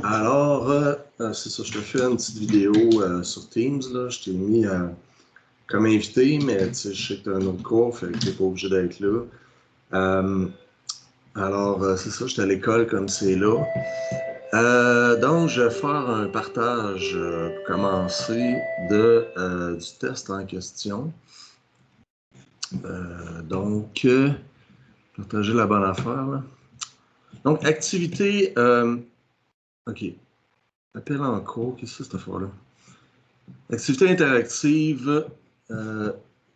Alors, c'est ça, je te fais une petite vidéo sur Teams. Là. Je t'ai mis comme invité, mais je sais que tu as un autre cours, fait que tu n'es pas obligé d'être là. Alors, c'est ça, j'étais à l'école comme c'est là. Donc, je vais faire un partage pour commencer du test en question. Donc, partager la bonne affaire. Là. Donc, activité. OK. Appel en cours, qu'est-ce que c'est cette affaire-là? Activité interactive.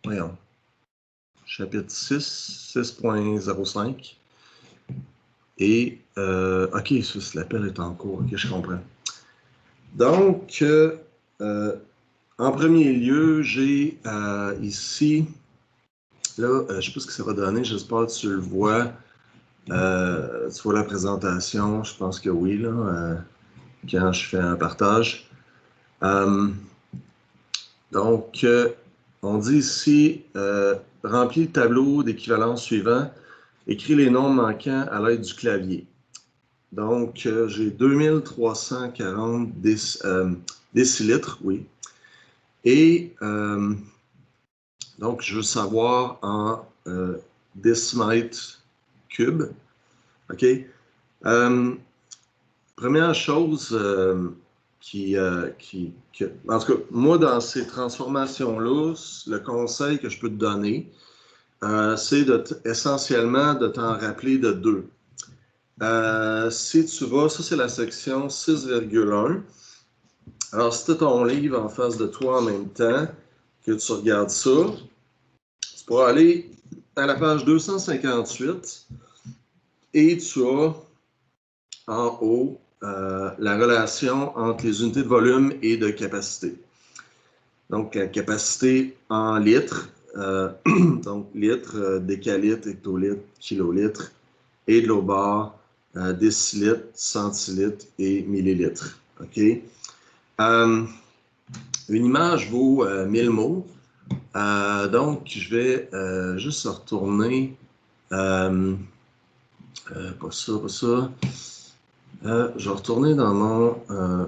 Voyons. Chapitre 6, 6.05. Et, OK, ça, l'appel est en cours. OK, je comprends. Donc, en premier lieu, j'ai ici, là, je ne sais pas ce que ça va donner, j'espère que tu le vois. Tu vois la présentation, je pense que oui, là, quand je fais un partage. Donc, on dit ici, remplis le tableau d'équivalence suivant, écris les nombres manquants à l'aide du clavier. Donc, j'ai 2340 décilitres, oui. Et donc, je veux savoir en décimètres cubes. OK? Première chose en tout cas, moi, dans ces transformations-là, le conseil que je peux te donner, c'est essentiellement de t'en rappeler de deux. Si tu vas, ça c'est la section 6,1. Alors, si tu as ton livre en face de toi en même temps, que tu regardes ça, tu pourras aller à la page 258 et tu as en haut la relation entre les unités de volume et de capacité. Donc, la capacité en litres, donc litres, décalitres, hectolitres, kilolitres, et de l'eau barre, décilitres, centilitres et millilitres. OK? Une image vaut 1000 mots. Donc, je vais juste retourner. Pas ça, pas ça. Je vais retourner dans mon.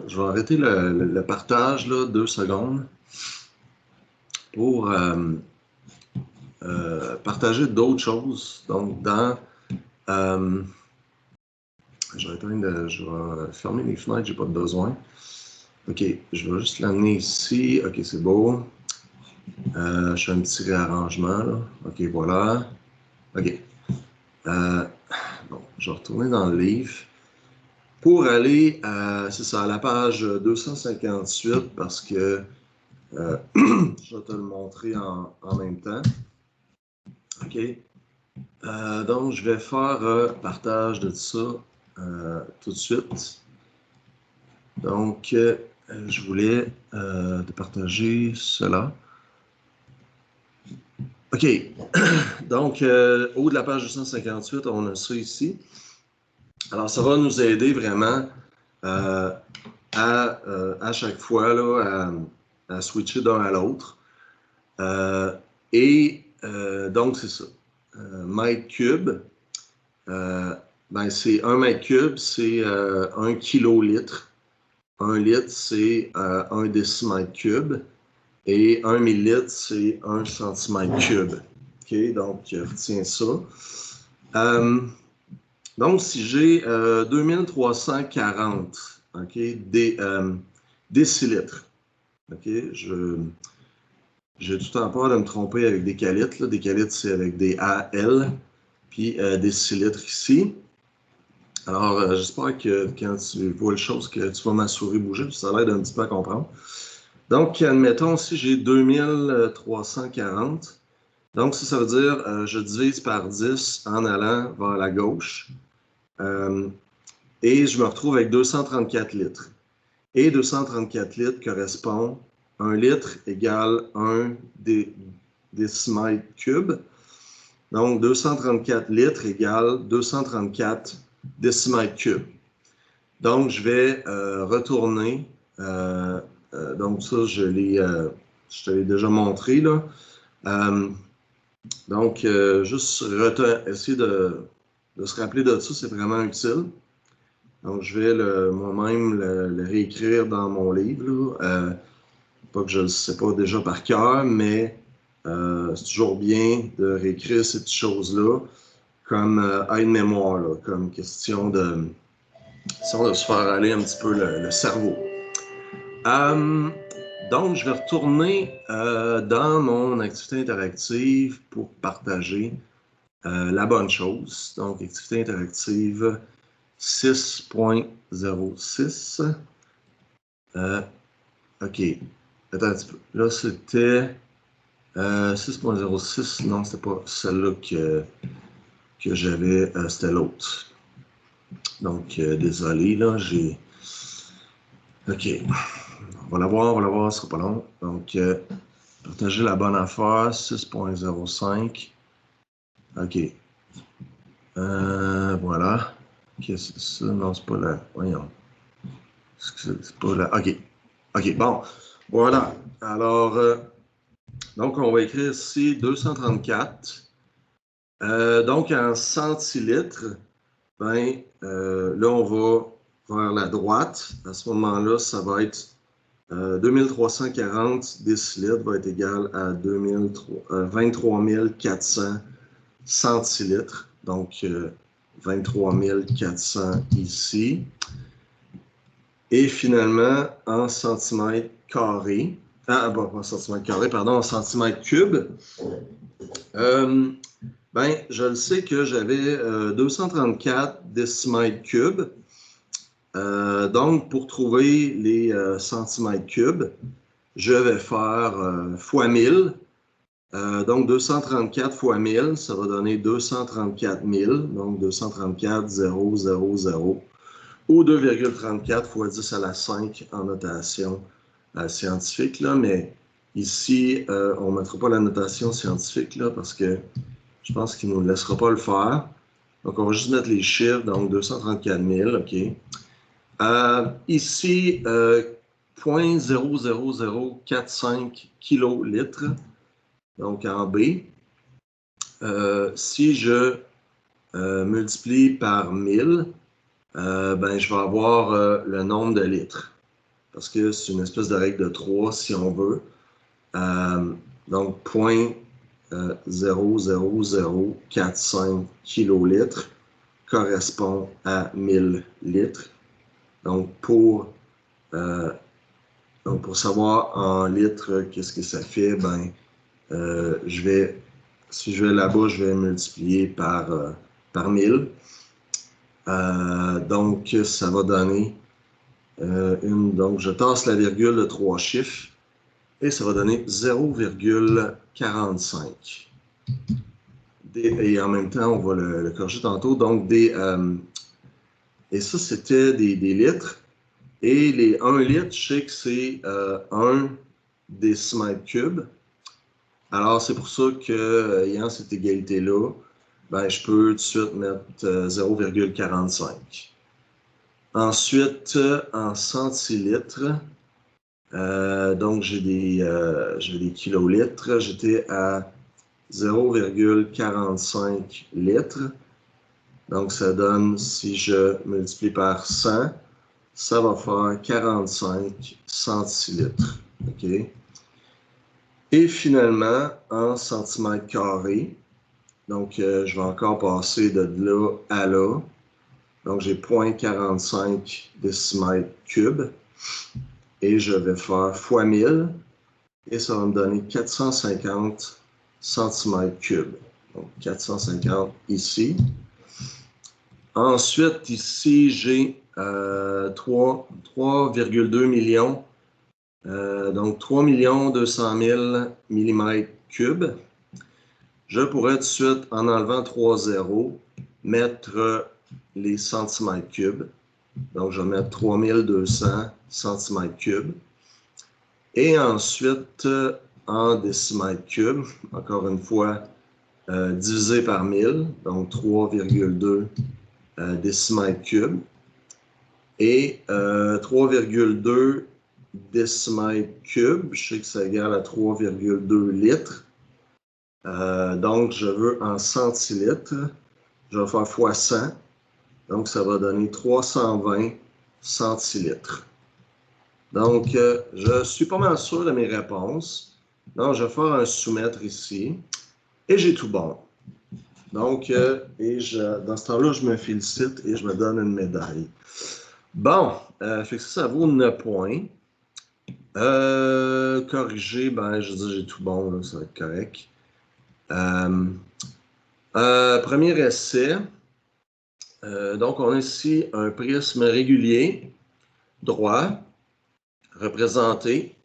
Je vais arrêter le partage, là, 2 secondes, pour partager d'autres choses. Donc, je vais fermer les fenêtres, j'ai pas de besoin. OK, je vais juste l'amener ici. OK, c'est beau. Je fais un petit réarrangement, là. OK, voilà. OK. Bon, je vais retourner dans le livre pour aller c'est ça, à la page 258 parce que je vais te le montrer en même temps. OK. Donc, je vais faire partage de ça tout de suite. Donc, je voulais te partager cela. OK. Donc, au haut de la page 258, on a ça ici. Alors, ça va nous aider vraiment à chaque fois là, à switcher d'un à l'autre. Donc, c'est ça. Mètre cube, ben, c'est 1 mètre cube, c'est 1 kilolitre. 1 litre, c'est 1 décimètre cube. Et 1 millilitre, c'est 1 centimètre cube. OK, donc, retiens ça. Donc, si j'ai 2340 décilitres, OK, j'ai tout le temps peur de me tromper avec des calitres. Là. Des calitres, c'est avec des AL, puis décilitres ici. Alors, j'espère que quand tu vois les choses, que tu vas ma souris bouger, puis ça l'aide un petit peu à comprendre. Donc, admettons, si j'ai 2340, donc ça veut dire je divise par 10 en allant vers la gauche. Et je me retrouve avec 234 litres. Et 234 litres correspond, 1 litre égale 1 décimètre cube. Donc, 234 litres égale 234 décimètres cubes. Donc, je vais retourner. Donc, ça, je te l'ai déjà montré, là. Donc, juste essayer de se rappeler de ça, c'est vraiment utile. Donc, je vais moi-même le réécrire dans mon livre. Pas que je ne le sais pas déjà par cœur, mais c'est toujours bien de réécrire ces petites choses-là comme aide-mémoire, comme question de se faire aller un petit peu le cerveau. Donc, je vais retourner dans mon activité interactive pour partager la bonne chose. Donc, activité interactive 6.06. OK. Attends un petit peu. Là, c'était 6.06. Non, c'était pas celle-là que j'avais. C'était l'autre. Donc, désolé, là, j'ai... OK. On va la voir, ce sera pas long. Donc, partager la bonne affaire, 6.05. OK. Voilà. OK, c'est ça. Non, c'est pas la... Voyons. C'est pas la... OK. OK, bon. Voilà. Alors, donc, on va écrire ici 234. Donc, en centilitres, ben, là, on va vers la droite. À ce moment-là, ça va être 2340 décilitres va être égal à 23 400 centilitres. Donc, 23 400 ici. Et finalement, en centimètres carrés, bon, en centimètres carrés, pardon, en centimètres cubes, ben, je le sais que j'avais 234 décimètres cubes. Donc, pour trouver les centimètres cubes, je vais faire fois 1000. Donc, 234 fois 1000, ça va donner 234 000. Donc, 234 000 ou 2,34 fois 10 à la 5 en notation scientifique. Là, mais ici, on ne mettra pas la notation scientifique là, parce que je pense qu'il ne nous laissera pas le faire. Donc, on va juste mettre les chiffres. Donc, 234 000, OK. Ici, 0.00045 kilolitres, donc en B. Si je multiplie par 1000, ben, je vais avoir le nombre de litres, parce que c'est une espèce de règle de 3, si on veut. Donc, 0.00045 kilolitres correspond à 1000 litres. Donc, pour savoir en litres qu'est-ce que ça fait, ben, si je vais là-bas, je vais multiplier par 1000. Donc, ça va donner donc, je tasse la virgule de 3 chiffres et ça va donner 0,45. Et en même temps, on va le corriger tantôt. Donc, et ça, c'était des litres. Et les 1 litre, je sais que c'est 1 décimètre cube. Alors, c'est pour ça qu'ayant cette égalité-là, ben, je peux tout de suite mettre 0,45. Ensuite, en centilitres, donc j'ai des kilolitres. J'étais à 0,45 litres. Donc, ça donne, si je multiplie par 100, ça va faire 45 centilitres. OK? Et finalement, en centimètres carrés, donc je vais encore passer de là à là. Donc, j'ai 0,45 décimètres cubes. Et je vais faire fois 1000. Et ça va me donner 450 centimètres cubes. Donc, 450 ici. Ensuite, ici, j'ai 3,2 millions. Donc, 3 200 000 mm cubes. Je pourrais tout de suite, en enlevant 3 zéros, mettre les centimètres cubes. Donc, je vais mettre 3200 centimètres cubes. Et ensuite, en décimètres cubes, encore une fois, divisé par 1000, donc 3,2 décimètres cubes. Et 3,2 décimètres cubes, je sais que ça égale à 3,2 litres. Donc, je veux en centilitres. Je vais faire fois 100. Donc, ça va donner 320 centilitres. Donc, je suis pas mal sûr de mes réponses. Donc, je vais faire un soumettre ici. Et j'ai tout bon. Donc, dans ce temps-là, je me félicite et je me donne une médaille. Bon, fait que ça vaut 9 points. Corrigé, ben, je dis j'ai tout bon, là, ça va être correct. Premier essai. Donc, on a ici un prisme régulier, droit, représenté.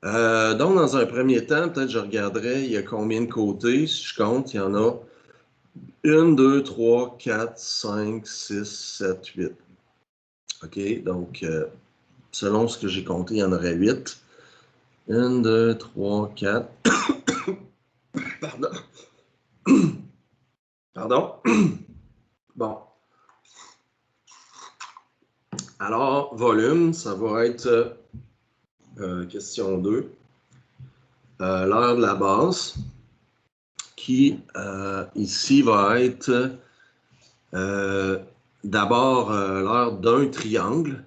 Donc, dans un premier temps, peut-être je regarderai, il y a combien de côtés. Si je compte, il y en a 1, 2, 3, 4, 5, 6, 7, 8. OK, donc, selon ce que j'ai compté, il y en aurait 8. 1, 2, 3, 4. Pardon. Pardon. Bon. Alors, volume, ça va être question 2. L'heure de la base, qui ici va être d'abord l'heure d'un triangle,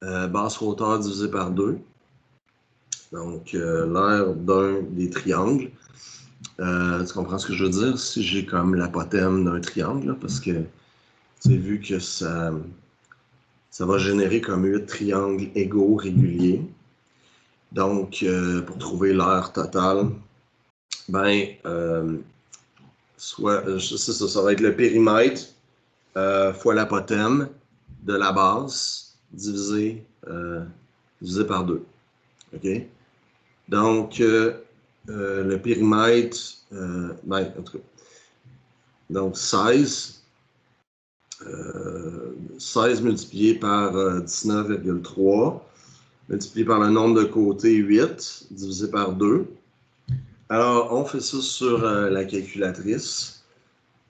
base hauteur divisé par 2. Donc, l'heure d'un des triangles. Tu comprends ce que je veux dire? Si j'ai comme l'apothème d'un triangle, là, parce que c'est vu que ça va générer comme 8 triangles égaux réguliers. Donc, pour trouver l'heure totale, ben, ça va être le périmètre fois l'apothème de la base divisé par 2. OK? Donc, le périmètre, ben, en tout cas, donc 16 multiplié par 19,3, multiplié par le nombre de côtés 8, divisé par 2. Alors, on fait ça sur la calculatrice.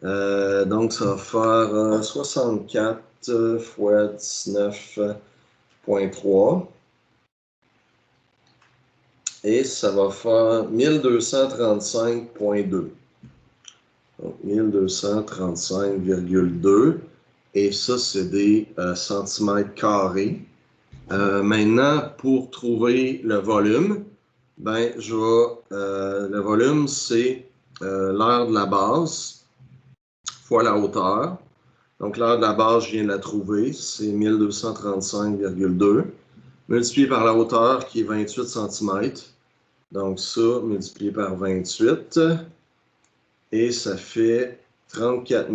Donc, ça va faire 64 fois 19,3. Et ça va faire 1235,2. Donc, 1235,2. Et ça, c'est des centimètres carrés. Maintenant, pour trouver le volume, ben, le volume, c'est l'heure de la base fois la hauteur. Donc, l'heure de la base, je viens de la trouver, c'est 1235,2, multiplié par la hauteur qui est 28 cm. Donc, ça, multiplié par 28, et ça fait 34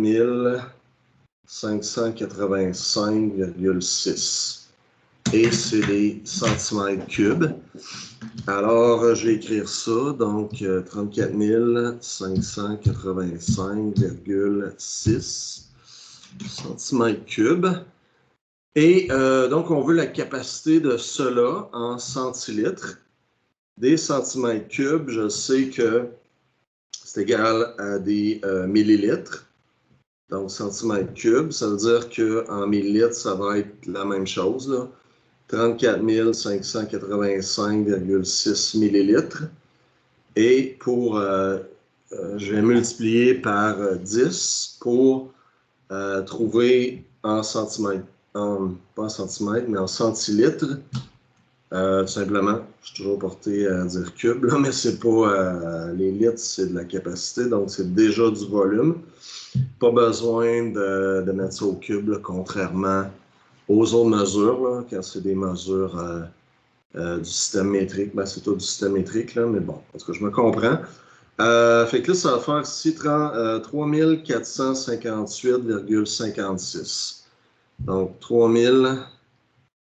585,6. Et c'est des centimètres cubes. Alors, je vais écrire ça. Donc, 34 585,6 centimètres cubes. Et donc, on veut la capacité de cela en centilitres. Des centimètres cubes, je sais que c'est égal à des millilitres. Donc, centimètres cubes, ça veut dire qu'en millilitres, ça va être la même chose, là. 34 585,6 millilitres. Et pour, je vais multiplier par 10 pour trouver en centimètres, pas en centimètres, mais en centilitres. Tout simplement, je suis toujours porté à dire cube, là, mais c'est pas les litres, c'est de la capacité, donc c'est déjà du volume. Pas besoin de mettre ça au cube, là, contrairement aux autres mesures, là, quand c'est des mesures du système métrique, ben, c'est tout du système métrique, là, mais bon, parce que je me comprends. Fait que là, ça va faire ici 3458,56. Donc, 3000,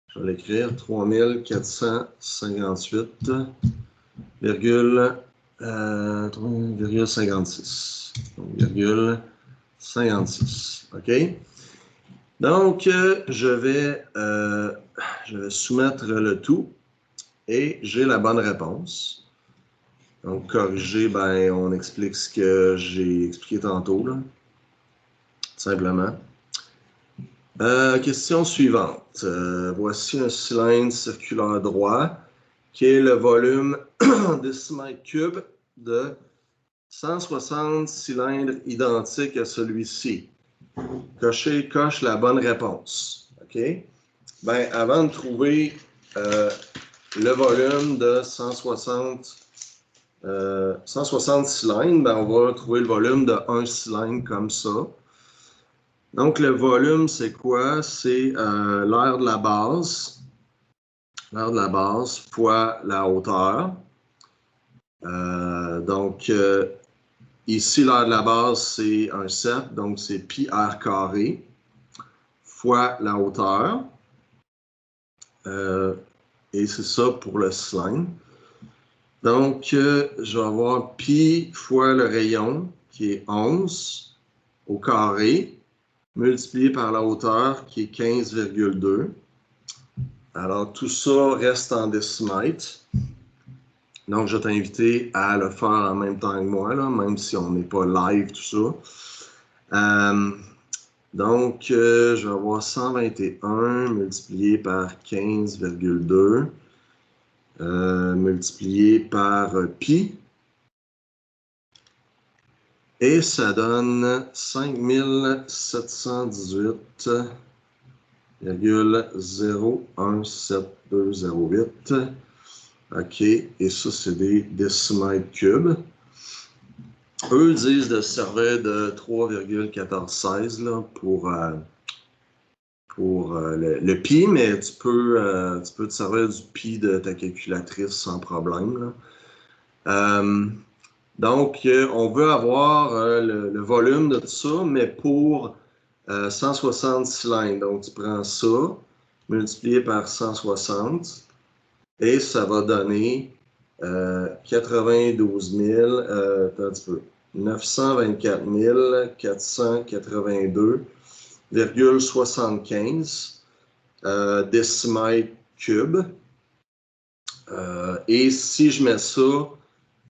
je vais l'écrire, 3458,56. Donc, 56. OK? Donc, je vais soumettre le tout et j'ai la bonne réponse. Donc, corriger, ben, on explique ce que j'ai expliqué tantôt, là. Simplement. Question suivante. Voici un cylindre circulaire droit qui est le volume en décimètres cubes de 160 cylindres identiques à celui-ci. coche la bonne réponse. OK? Ben, avant de trouver le volume de 160 cylindres, ben, on va trouver le volume de 1 cylindre comme ça. Donc, le volume, c'est quoi? C'est l'air de la base. L'air de la base fois la hauteur. Donc, ici, l'air de la base, c'est un 7, donc c'est pi r carré fois la hauteur. Et c'est ça pour le cylindre. Donc, je vais avoir pi fois le rayon, qui est 11 au carré, multiplié par la hauteur, qui est 15,2. Alors, tout ça reste en décimètres. Donc, je vais t'inviter à le faire en même temps que moi, là, même si on n'est pas live, tout ça. Donc, je vais avoir 121 multiplié par 15,2 multiplié par pi. Et ça donne 5717,0172008. OK, et ça, c'est des décimètres cubes. Eux disent de se servir de 3,1416 là, pour le pi, mais tu peux te servir du pi de ta calculatrice sans problème, là. Donc, on veut avoir le volume de tout ça, mais pour 160 cylindres. Donc, tu prends ça, multiplié par 160, et ça va donner 92 000, attends un petit peu, 924 482,75 décimètres cubes. Et si je mets ça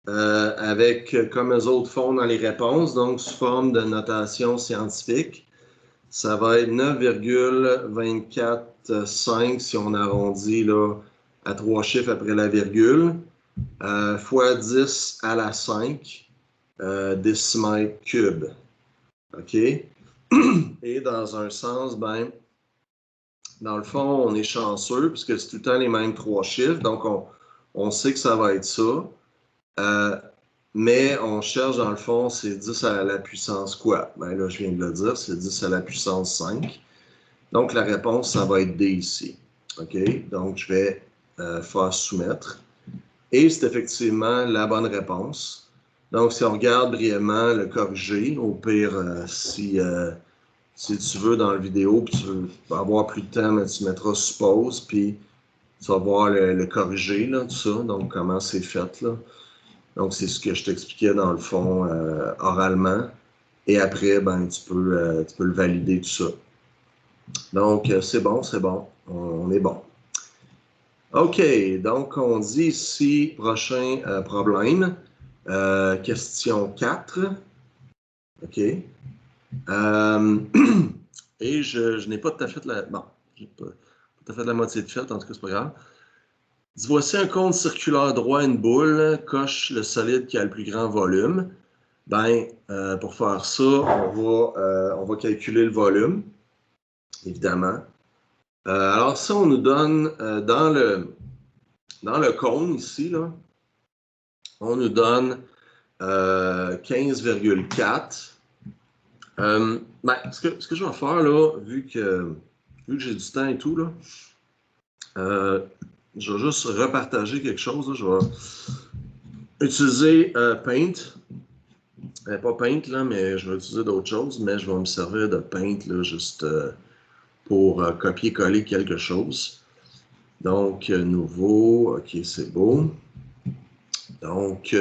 avec, comme eux autres font dans les réponses, donc sous forme de notation scientifique, ça va être 9,245 si on arrondit là, à 3 chiffres après la virgule, fois 10 à la 5 décimètres cubes. OK? Et dans un sens, ben, dans le fond, on est chanceux puisque c'est tout le temps les mêmes 3 chiffres. Donc, on sait que ça va être ça. Mais on cherche, dans le fond, c'est 10 à la puissance quoi? Ben là, je viens de le dire, c'est 10 à la puissance 5. Donc, la réponse, ça va être D ici. OK? Donc, je vais faire soumettre. Et c'est effectivement la bonne réponse. Donc, si on regarde brièvement le corrigé, au pire, si tu veux dans la vidéo, puis tu veux avoir plus de temps, mais tu mettras suppose, puis tu vas voir le corrigé, là, tout ça, donc comment c'est fait, là. Donc, c'est ce que je t'expliquais dans le fond oralement. Et après, ben, tu peux le valider tout ça. Donc, c'est bon, on est bon. OK, donc on dit ici, prochain problème, question 4. OK. Et je n'ai pas tout à fait j'ai pas tout à fait la moitié de fait, en tout cas, c'est pas grave. Voici un cône circulaire droit, une boule, coche le solide qui a le plus grand volume. Ben, pour faire ça, on va calculer le volume, évidemment. Alors, ça, on nous donne dans le cône ici, là, on nous donne 15,4. Ben, ce que je vais faire, là, vu que j'ai du temps et tout, là, je vais juste repartager quelque chose. Là. Je vais utiliser Paint. Pas Paint, là, mais je vais utiliser d'autres choses, mais je vais me servir de Paint, là, juste pour copier-coller quelque chose. Donc, nouveau, OK, c'est beau. Donc,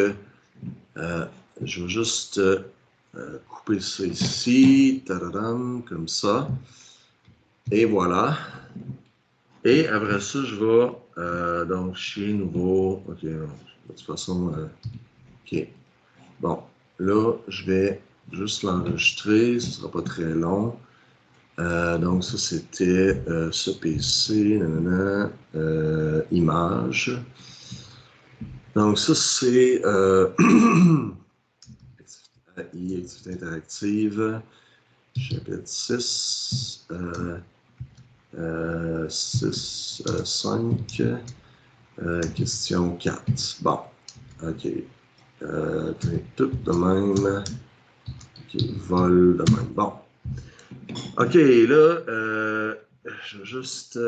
je vais juste couper ça ici, tadadam, comme ça. Et voilà. Et après ça, je vais, donc, chez nouveau, OK, de toute façon, OK. Bon, là, je vais juste l'enregistrer, ce ne sera pas très long. Donc, ça, c'était ce PC, nanana, image. Donc, ça, c'est activité interactive. Chapitre 6, 5, question 4. Bon, OK. Tout de même. OK, vol de même. Bon. OK, là, je vais juste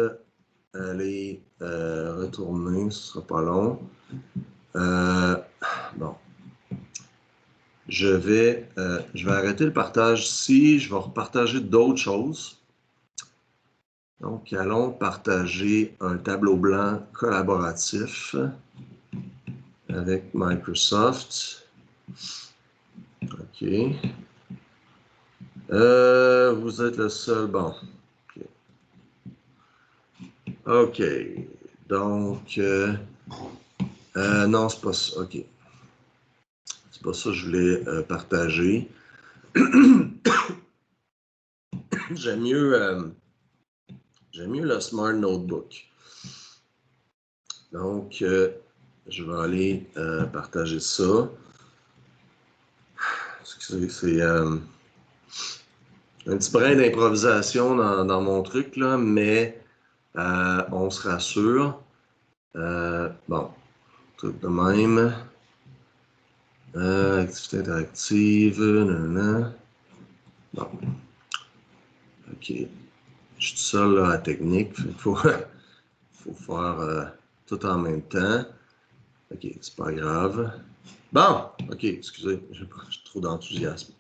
aller retourner, ce sera pas long. Bon. Je vais arrêter le partage ici. Je vais repartager d'autres choses. Donc, allons partager un tableau blanc collaboratif avec Microsoft. OK. Vous êtes le seul. Bon. OK. Donc, non, c'est pas ça. OK. C'est pas ça que je voulais partager. J'aime mieux le Smart Notebook. Donc, je vais aller partager ça. Excusez, c'est un petit brin d'improvisation dans mon truc, là, mais on se rassure. Bon, tout de même. Activité interactive. Nanana. Bon. OK. Je suis tout seul là, à la technique. Il faut faire tout en même temps. OK, c'est pas grave. Bon, OK, excusez, j'ai trop d'enthousiasme.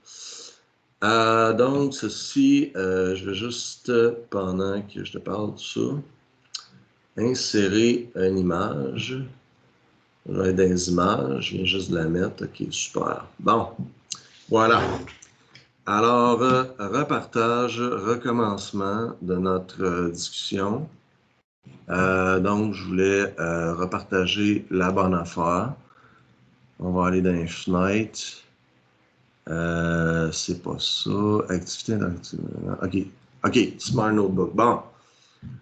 Donc, ceci, je vais juste, pendant que je te parle de ça, insérer une image. Je vais être dans les images, je viens juste de la mettre. OK, super. Bon, voilà. Alors, repartage, recommencement de notre discussion. Donc, je voulais repartager la bonne affaire. On va aller dans les fenêtres. C'est pas ça. Activité interactive. OK, Smart Notebook. Bon.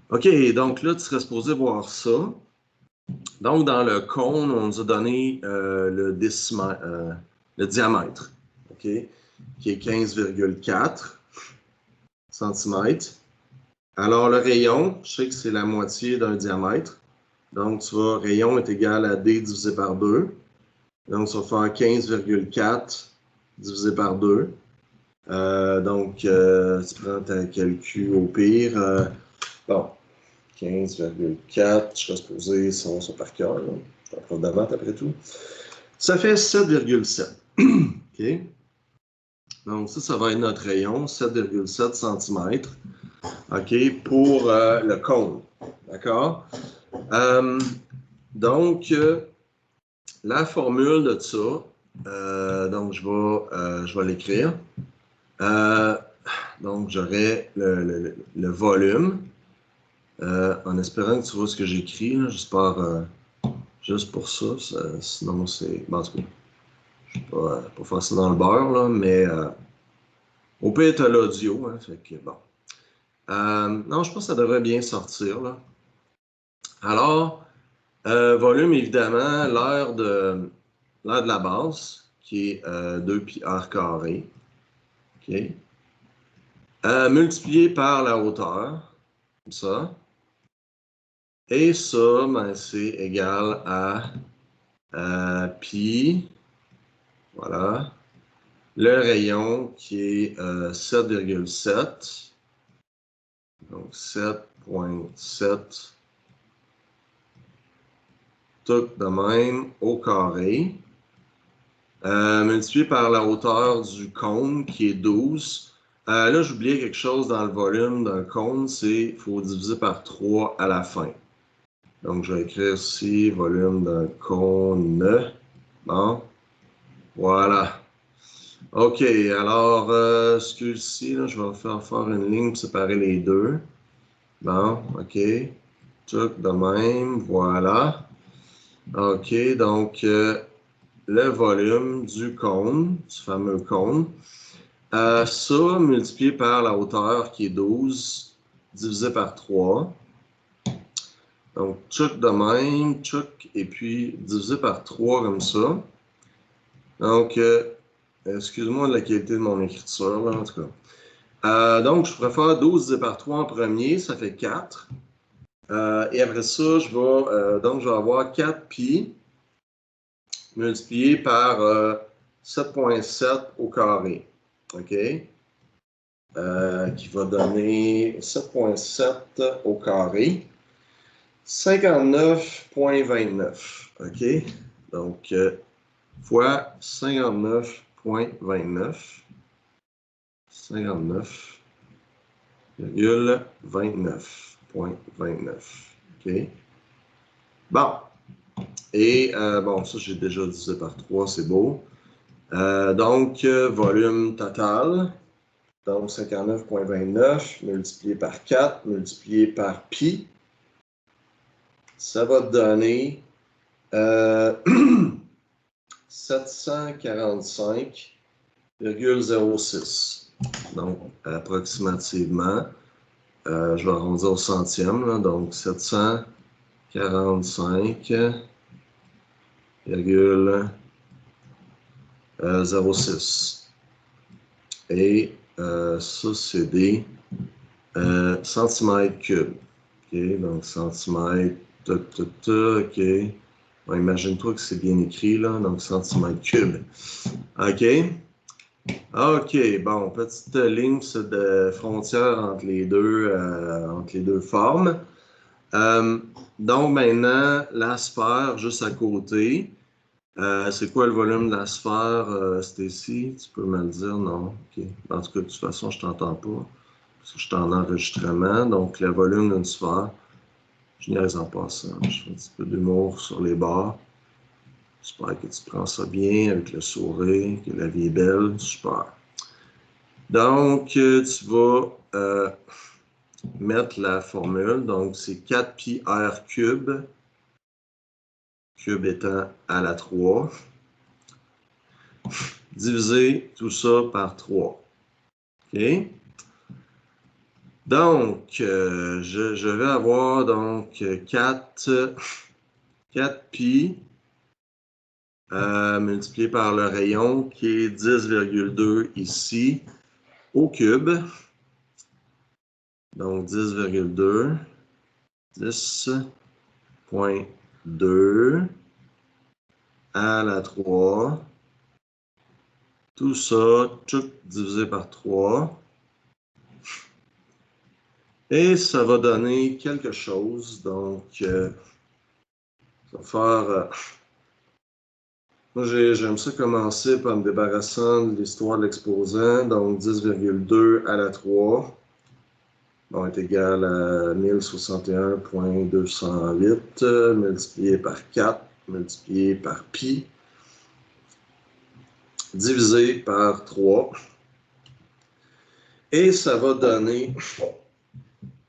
OK, donc là, tu serais supposé voir ça. Donc, dans le cône, on nous a donné le diamètre, OK, qui est 15,4 cm. Alors, le rayon, je sais que c'est la moitié d'un diamètre. Donc, tu vois, rayon est égal à D divisé par 2. Donc, ça va faire 15,4 divisé par 2. Donc, tu prends ta calcul au pire. Bon, 15,4, je serais supposé, ça par cœur. Je suis un prof de maths après tout. Ça fait 7,7. OK? Donc, ça va être notre rayon, 7,7 cm. OK? Pour le cône. D'accord? Donc, la formule de ça, donc je vais l'écrire. Donc, j'aurai le volume. En espérant que tu vois ce que j'écris, j'espère juste pour ça. Sinon, c'est. Bon, en tout cas, je ne vais pas faire ça dans le beurre, là, mais au pire, tu as l'audio. Hein, fait que bon. Non, je pense que ça devrait bien sortir. Là. Alors, volume, évidemment, l'aire de la base, qui est 2 pi r carré. OK? Multiplié par la hauteur, comme ça. Et ça, ben, c'est égal à pi, voilà, le rayon qui est 7,7, donc 7,7, tout de même au carré, multiplié par la hauteur du cône qui est 12. Là, j'oubliais quelque chose dans le volume d'un cône, c'est qu'il faut diviser par 3 à la fin. Donc, je vais écrire ici volume d'un cône. Bon, voilà. OK, alors, excuse ici, là, je vais faire une ligne pour séparer les deux. Bon, OK. Tout de même, voilà. OK, donc, le volume du cône, du fameux cône, ça multiplié par la hauteur qui est 12, divisé par 3. Donc, tchouk de même, tchouk, et puis divisé par 3 comme ça. Donc, excuse-moi de la qualité de mon écriture, là, en tout cas. Donc, je pourrais faire 12 divisé par 3 en premier, ça fait 4. Et après ça, je vais avoir 4 pi multiplié par 7,7 au carré. OK? Qui va donner 7,7 au carré. 59,29. OK? Donc, fois 59,29. 59,29. OK? Bon. Et, bon, ça, j'ai déjà divisé par 3, c'est beau. Donc, volume total. Donc, 59,29 multiplié par 4 multiplié par pi. Ça va te donner 745,06. Donc, approximativement, je vais arrondir au centième, là, donc 745,06. Et ça, c'est des centimètres cubes. OK, donc centimètres, OK. Bon, imagine-toi que c'est bien écrit, là, donc centimètres cubes. OK. OK, bon, petite ligne de frontière entre les deux formes. Donc, maintenant, la sphère juste à côté. C'est quoi le volume de la sphère, Stacy? Tu peux me le dire? Non? OK. En tout cas, de toute façon, je ne t'entends pas. Parce que je suis en enregistrement. Donc, le volume d'une sphère, je niaise en passant. Je fais un petit peu d'humour sur les bords. J'espère que tu prends ça bien avec le sourire, que la vie est belle. Super. Donc, tu vas mettre la formule. Donc, c'est 4 pi r cube. Cube étant à la 3. Diviser tout ça par 3. OK? Donc, je vais avoir donc 4 pi multiplié par le rayon qui est 10,2 ici au cube. Donc 10,2, 10,2 à la 3. Tout ça, divisé par 3. Et ça va donner quelque chose. Donc, ça va faire... moi, j'aime ça commencer par me débarrassant de l'histoire de l'exposant. Donc, 10,2 à la 3 va être égal à 1061,208 multiplié par 4 multiplié par pi divisé par 3. Et ça va donner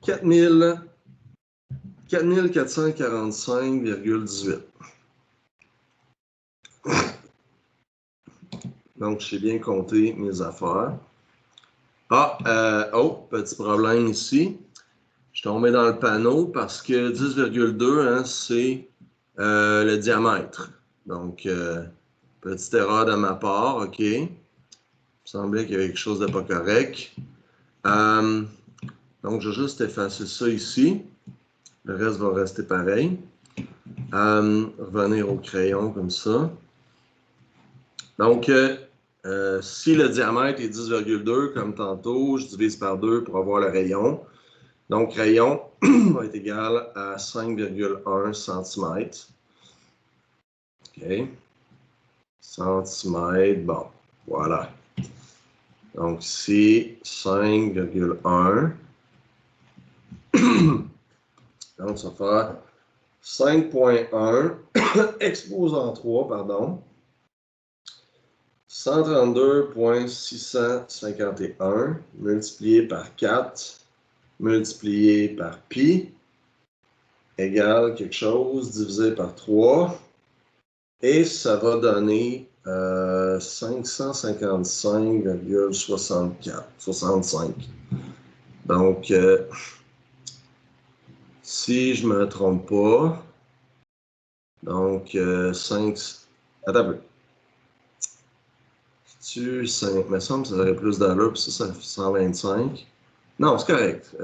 4445,18. Donc, j'ai bien compté mes affaires. Petit problème ici. Je suis tombé dans le panneau parce que 10,2, hein, c'est le diamètre. Donc, petite erreur de ma part, OK. Il me semblait qu'il y avait quelque chose de pas correct. Donc, je vais juste effacer ça ici. Le reste va rester pareil. Revenir au crayon comme ça. Donc, si le diamètre est 10,2, comme tantôt, je divise par 2 pour avoir le rayon. Donc, rayon va être égal à 5,1 cm. OK. Centimètres, bon, voilà. Donc, ici, 5,1. Donc, ça va faire 5,1 exposant 3, pardon. 132,651 multiplié par 4 multiplié par pi égale quelque chose divisé par 3. Et ça va donner 555,65. Donc, si je ne me trompe pas, donc 5... Attends un peu. Tu 5. Il me semble que ça aurait plus d'allure, puis ça fait 125. Non, c'est correct.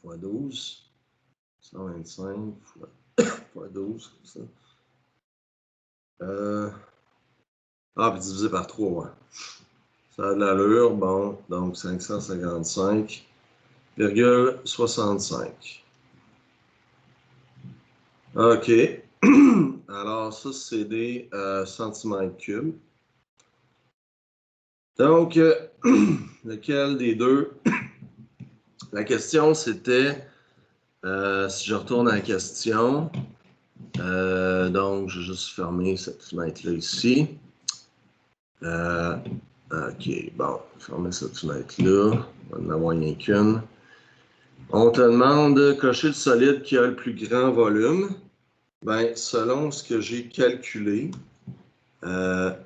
Fois 12. 125 fois 12, comme ça. Puis divisé par 3, ouais. Ça a de l'allure, bon, donc 555,65. OK. Alors, ça, c'est des centimètres cubes. Donc, lequel des deux? La question, c'était, si je retourne à la question, donc, je vais juste fermer cette fenêtre-là ici. OK, bon, fermer cette fenêtre-là. On va en avoir rien qu'une. On te demande de cocher le solide qui a le plus grand volume. Ben, selon ce que j'ai calculé, ça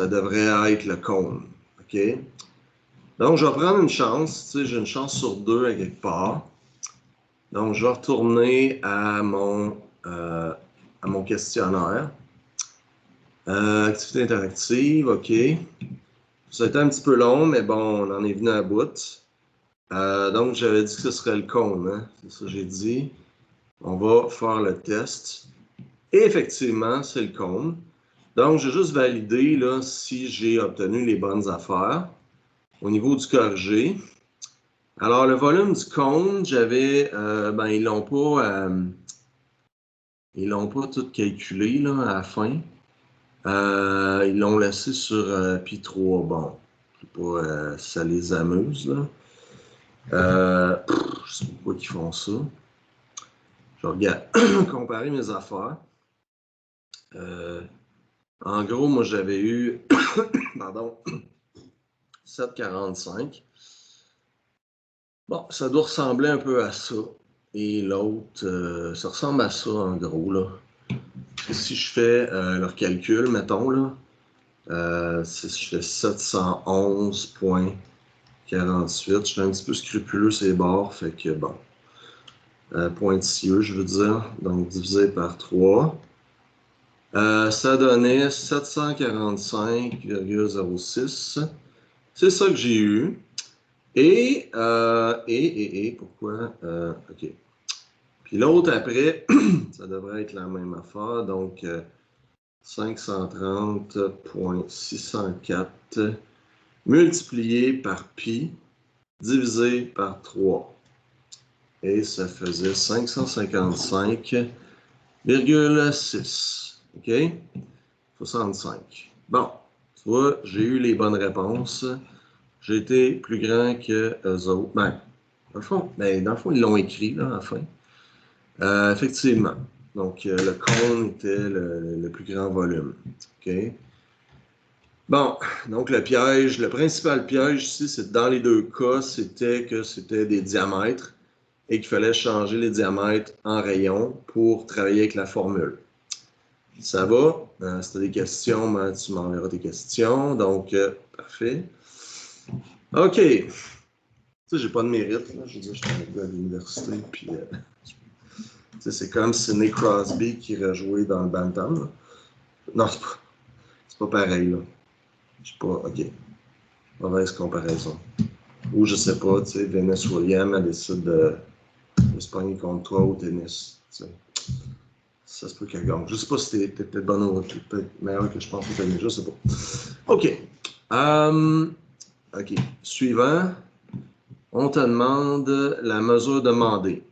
devrait être le cône. OK? Donc, je vais prendre une chance. Tu sais, j'ai une chance sur 2 à quelque part. Donc, je vais retourner à mon questionnaire. Activité interactive, OK. Ça a été un petit peu long, mais bon, on en est venu à bout. Donc, j'avais dit que ce serait le cône. Hein? C'est ça que j'ai dit. On va faire le test. Et effectivement, c'est le cône. Donc, je vais juste valider là, si j'ai obtenu les bonnes affaires. Au niveau du corrigé. Alors, le volume du cône, j'avais, ils l'ont pas tout calculé là, à la fin. Ils l'ont laissé sur pi3. Bon, je sais pas si ça les amuse, là. Je sais pas pourquoi ils font ça. Je regarde comparer mes affaires. En gros, moi, j'avais eu, pardon, 7,45. Bon, ça doit ressembler un peu à ça. Et l'autre, ça ressemble à ça, en gros, là. Si je fais leur calcul, mettons, là, si je fais 711,48, je suis un petit peu scrupuleux ces bords, fait que bon. Pointilleux, je veux dire. Donc, divisé par 3. Ça donnait 745,06. C'est ça que j'ai eu. Et pourquoi? OK. Puis l'autre après, ça devrait être la même affaire. Donc, 530,604 multiplié par pi divisé par 3. Et ça faisait 555,6. OK? 65. Bon, tu vois, j'ai eu les bonnes réponses. J'ai été plus grand que eux autres. Dans le fond, ils l'ont écrit, là, à la fin. Effectivement. Donc, le cône était le plus grand volume. OK? Bon, donc le principal piège ici, c'est dans les deux cas, c'était que c'était des diamètres et qu'il fallait changer les diamètres en rayons pour travailler avec la formule. Ça va? Si tu as des questions, tu m'enverras tes questions. Donc, parfait. OK. Tu sais, j'ai pas de mérite. Là. Je veux dire, je suis à l'université, puis c'est comme Sidney Crosby qui aurait joué dans le Bantam. Là. Non, c'est pas pareil. Là. Je sais pas. OK. Mauvaise comparaison. Ou je sais pas, tu sais, Venus Williams, elle décide de se pogner contre toi au tennis. T'sais. Ça se peut qu'elle gagne. Je sais pas si t'es peut-être bonne ou peut-être meilleure que je pense au tennis. Je sais pas. OK. OK. Suivant. On te demande la mesure demandée.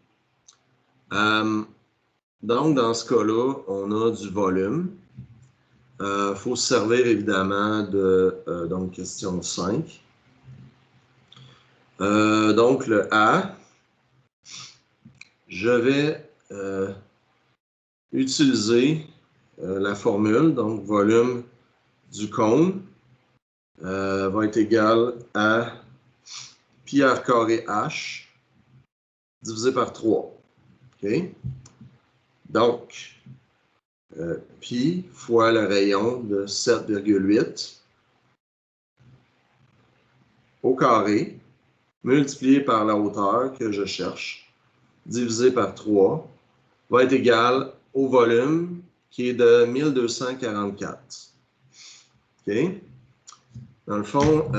Donc, dans ce cas-là, on a du volume. Il faut se servir évidemment de donc question 5. Donc, le A, je vais utiliser la formule, donc volume du cône va être égal à pi r carré h divisé par 3. OK? Donc, pi fois le rayon de 7,8 au carré, multiplié par la hauteur que je cherche, divisé par 3, va être égal au volume qui est de 1244. OK? Dans le fond,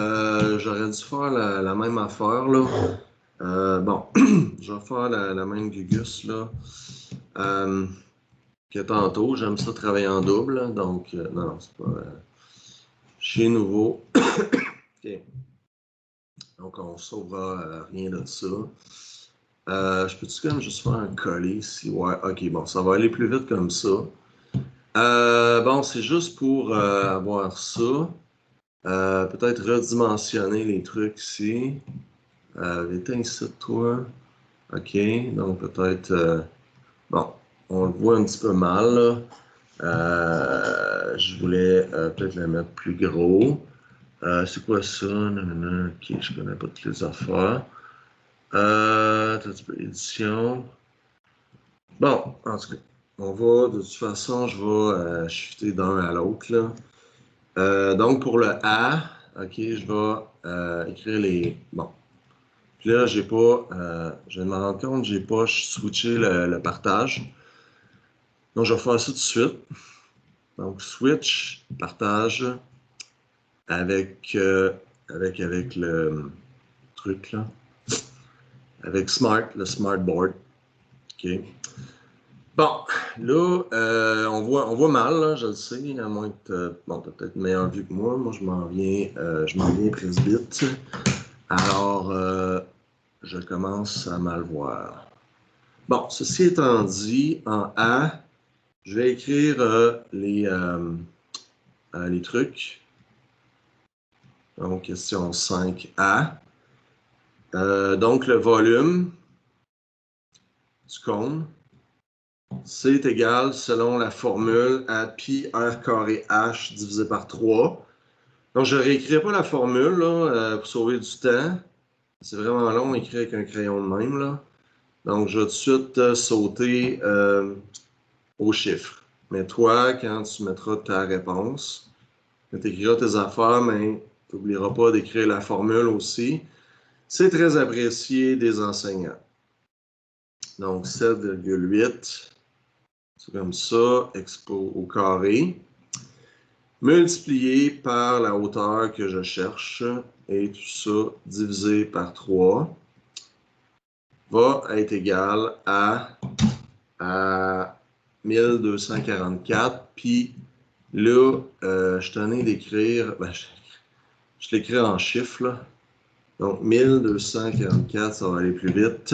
j'aurais dû faire la même affaire, là. Bon, je vais faire la même gugus, là, que tantôt. J'aime ça travailler en double, là, donc, non, c'est pas... chez nouveau. OK. Donc, on ne sauvera rien de ça. Je peux-tu quand même juste faire un coller ici? Ouais, OK, bon, ça va aller plus vite comme ça. Bon, c'est juste pour avoir ça. Peut-être redimensionner les trucs ici. Éteins ça, toi. OK, donc peut-être... bon, on le voit un petit peu mal, là. Je voulais peut-être la mettre plus gros. C'est quoi ça? Nanana. OK, je connais pas toutes les affaires. Un petit peu édition. Bon, en tout cas, on va, de toute façon, je vais shifter d'un à l'autre, là. Donc, pour le A, OK, je vais écrire les... Bon. Puis là, j'ai pas... je viens de me rendre compte, j'ai pas switché le partage. Donc, je vais faire ça tout de suite. Donc, switch, partage, avec le truc, là. Avec Smart, le Smartboard. OK. Bon, là, on voit mal, là, je le sais, à moins que bon, tu as peut-être une meilleure vue que moi. Moi, je m'en viens presbyte. Alors, je commence à mal voir. Bon, ceci étant dit, en A, je vais écrire les trucs. Donc, question 5A. Donc, le volume du cône, c'est égal, selon la formule, à pi r carré h divisé par 3. Donc, je ne réécrirai pas la formule là, pour sauver du temps. C'est vraiment long à écrire avec un crayon de même, là. Donc, je vais tout de suite sauter aux chiffres. Mais toi, quand tu mettras ta réponse, quand tu écriras tes affaires, mais tu n'oublieras pas d'écrire la formule aussi. C'est très apprécié des enseignants. Donc, 7,8, c'est comme ça, expo au carré, multiplié par la hauteur que je cherche, et tout ça divisé par 3, va être égal à 1244. Puis là, je tenais d'écrire, je l'écris en chiffres, là. Donc, 1244, ça va aller plus vite.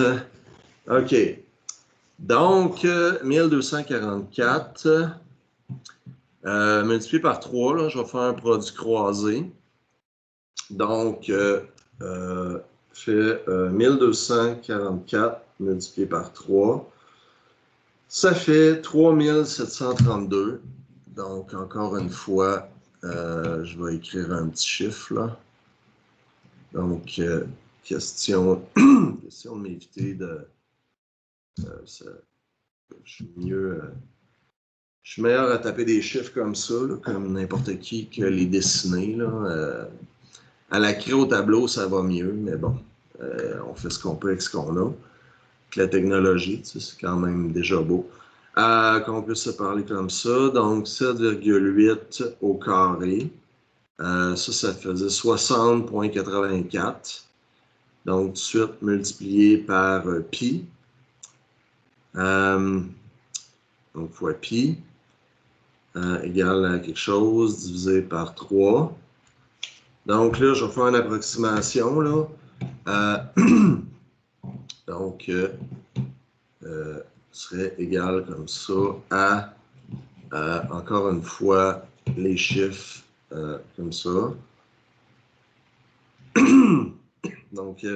OK. Donc, 1244 multiplié par 3, là, je vais faire un produit croisé. Donc, fait 1244 multiplié par 3. Ça fait 3732. Donc, encore une fois, je vais écrire un petit chiffre, là. Donc, question de m'éviter de... je suis meilleur à taper des chiffres comme ça, là, comme n'importe qui, que les dessiner, là. À la craie au tableau, ça va mieux, mais bon, on fait ce qu'on peut avec ce qu'on a. Avec la technologie, tu sais, c'est quand même déjà beau. Qu'on puisse se parler comme ça. Donc, 7,8 au carré. Ça faisait 60,84. Donc, tout de suite multiplié par pi. Donc, fois pi. Égale à quelque chose divisé par 3. Donc, là, je vais faire une approximation, là. Donc, serait égal comme ça à, encore une fois, les chiffres comme ça. Donc,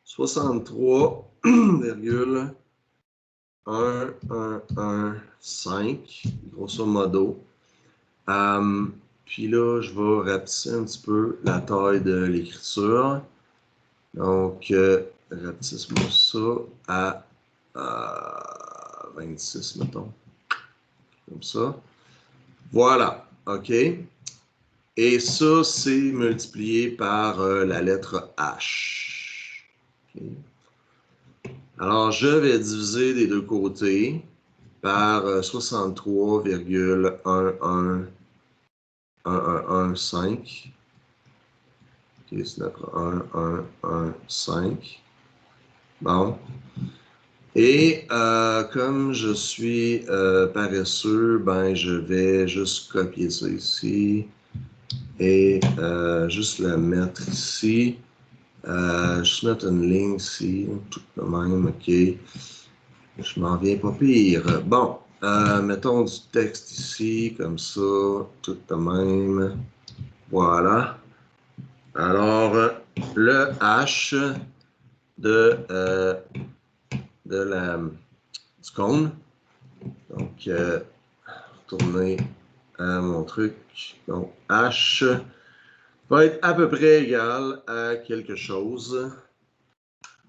63,115, grosso modo. Puis là, je vais rapetisser un petit peu la taille de l'écriture. Donc, rapetisse-moi ça à 26, mettons. Comme ça. Voilà. OK. Et ça, c'est multiplié par la lettre H. Okay. Alors, je vais diviser des deux côtés. par 63,11115. OK, c'est notre 1115. Bon. Et comme je suis paresseux, ben je vais juste copier ça ici et juste le mettre ici. Juste mettre une ligne ici, tout de même, OK. Je m'en viens pas pire. Bon, mettons du texte ici, comme ça, tout de même. Voilà. Alors, le H du cône. Donc, retourner à mon truc. Donc, H va être à peu près égal à quelque chose.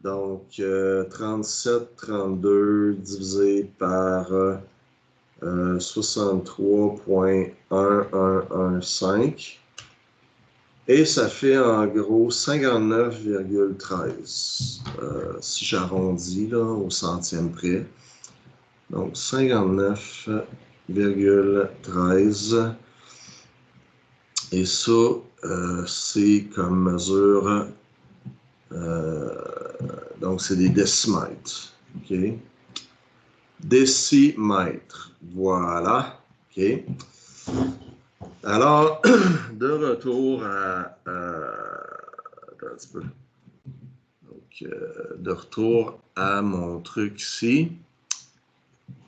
Donc, 37,32 divisé par 63,1115. Et ça fait en gros 59,13. Si j'arrondis là, au centième près. Donc, 59,13. Et ça, c'est comme mesure. Donc, c'est des décimètres. OK? Décimètres. Voilà. OK? Alors, de retour à attends un petit peu. Donc, de retour à mon truc ici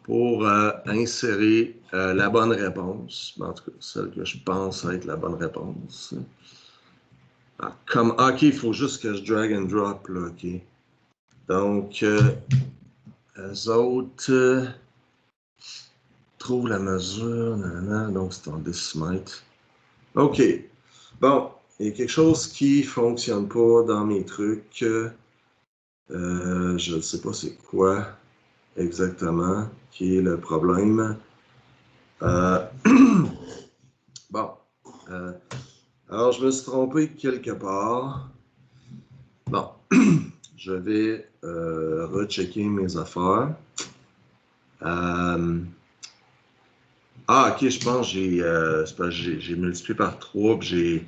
pour insérer la bonne réponse. En tout cas, celle que je pense être la bonne réponse. Ah, OK, il faut juste que je drag and drop, là, OK. Donc, les autres trouvent la mesure, nanana, donc c'est en décimètres. OK. Bon, il y a quelque chose qui ne fonctionne pas dans mes trucs. Je ne sais pas c'est quoi exactement qui est le problème. Bon. Alors, je me suis trompé quelque part. Bon. Je vais rechecker mes affaires. OK, je pense que j'ai multiplié par 3, puis j'ai...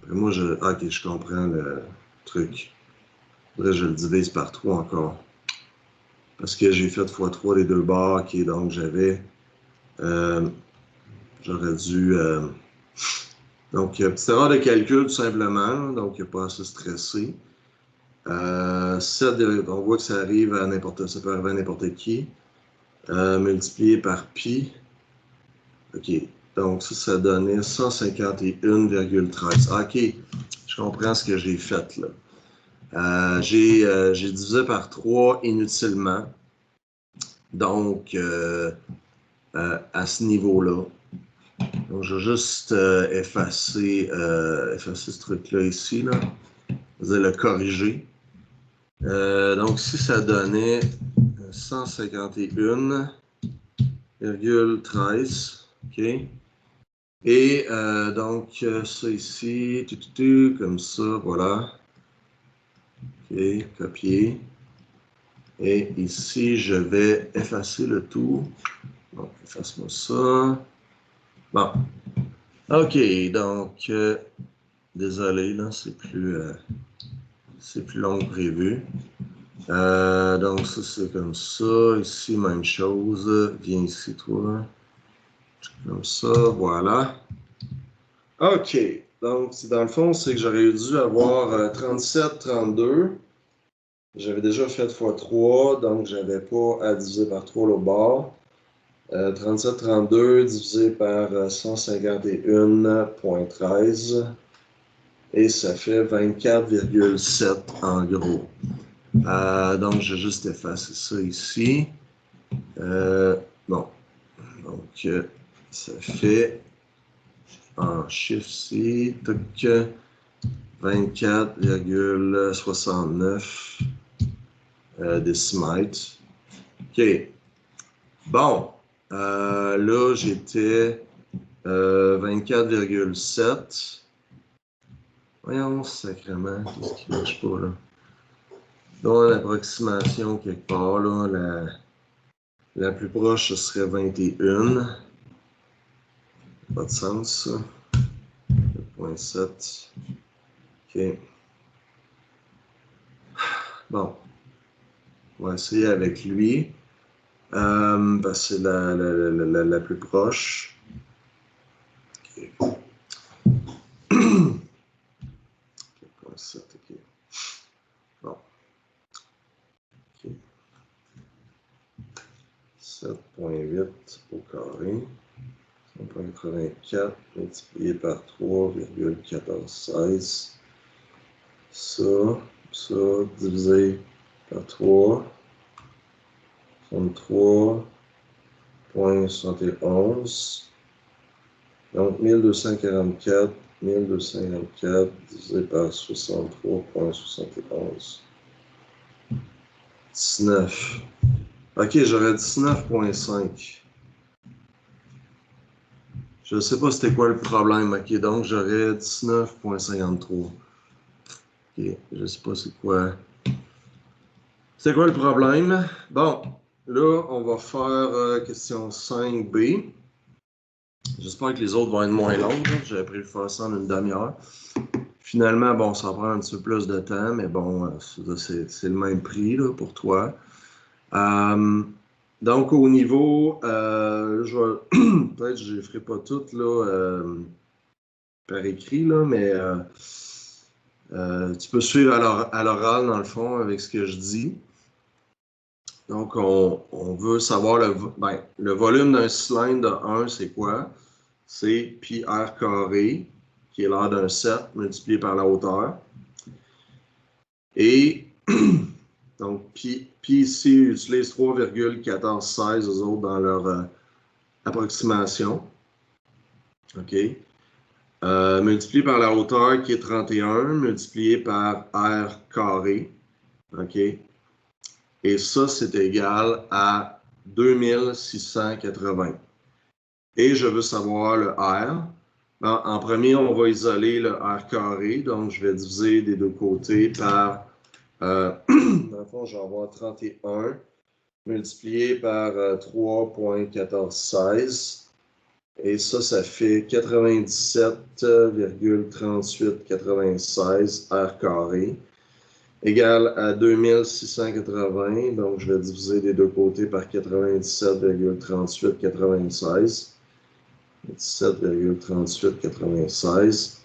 moi, OK, je comprends le truc. Faudrait que je le divise par 3 encore. Parce que j'ai fait x3 les deux bords, OK, donc j'aurais dû... donc, petite erreur de calcul, tout simplement, donc il n'y a pas à se stresser. 7, on voit que ça arrive à ça peut arriver à n'importe qui. Multiplié par pi. OK. Donc, ça donnait 151,13. OK. Je comprends ce que j'ai fait, là. J'ai divisé par 3 inutilement. Donc, à ce niveau-là. Donc, je vais juste effacer ce truc-là ici, là. Vous allez le corriger. Donc, si ça donnait 151,13, OK? Et donc, ça ici, comme ça, voilà. OK, copier. Et ici, je vais effacer le tout. Donc, efface-moi ça. Bon. OK, donc, désolé, là, c'est plus long que prévu. Donc, ça, c'est comme ça. Ici, même chose. Viens ici, toi. Comme ça, voilà. OK. Donc, dans le fond, c'est que j'aurais dû avoir 37, 32. J'avais déjà fait x3, donc je n'avais pas à diviser par 3 l'autre bord. 37, 32 divisé par 151,13. Et ça fait 24,7 en gros. Donc, je vais juste effacer ça ici. Bon. Donc, ça fait en chiffre ici, 24,69 décimètres. OK. Bon. Là, j'étais 24,7. Voyons, sacrément, qu'est-ce qui ne marche pas, là? Dans l'approximation quelque part, là, la plus proche, ce serait 21. Pas de sens, ça. 7.7. OK. Bon. On va essayer avec lui. Parce que c'est la plus proche. OK. 7, OK. Bon. OK. 7.8 au carré. 1.84 multiplié par 3,1416. Ça divisé par 3. 63.71. Donc 1244 divisé par 63.71. 19. OK, j'aurais 19.5. Je ne sais pas c'était quoi le problème. OK, donc j'aurais 19.53. OK, je ne sais pas c'est quoi. C'est quoi le problème? Bon, là, on va faire question 5B. J'espère que les autres vont être moins longues. J'avais prévu de faire ça en une demi-heure. Finalement, bon, ça prend un petit peu plus de temps, mais bon, c'est le même prix là, pour toi. Donc, au niveau, peut-être que je ne ferai pas toutes là, par écrit, là, mais tu peux suivre à l'oral, dans le fond, avec ce que je dis. Donc, on veut savoir le volume d'un cylindre de 1, c'est quoi? C'est pi r carré, qui est l'aire d'un 7 multiplié par la hauteur. Et donc, pi ici utilise 3,1416 aux autres dans leur approximation. OK. Multiplié par la hauteur qui est 31, multiplié par r carré. OK. Et ça, c'est égal à 2680. Et je veux savoir le R. En premier, on va isoler le R carré. Donc, je vais diviser des deux côtés par, dans le fond, je vais avoir 31 multiplié par 3,1416. Et ça fait 97,3896 R carré égale à 2680. Donc, je vais diviser des deux côtés par 97,3896. 17,3896.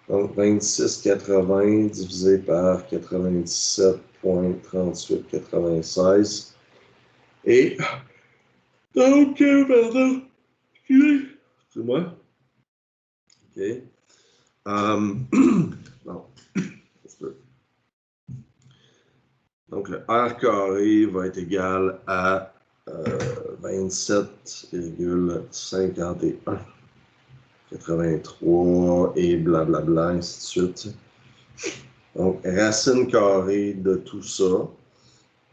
Donc, 26,80 divisé par 97,3896. Et, donc, pardon, excusez-moi. OK. Bon. Donc, le R carré va être égal à 27,51, 83 et blablabla, ainsi de suite. Donc, racine carrée de tout ça.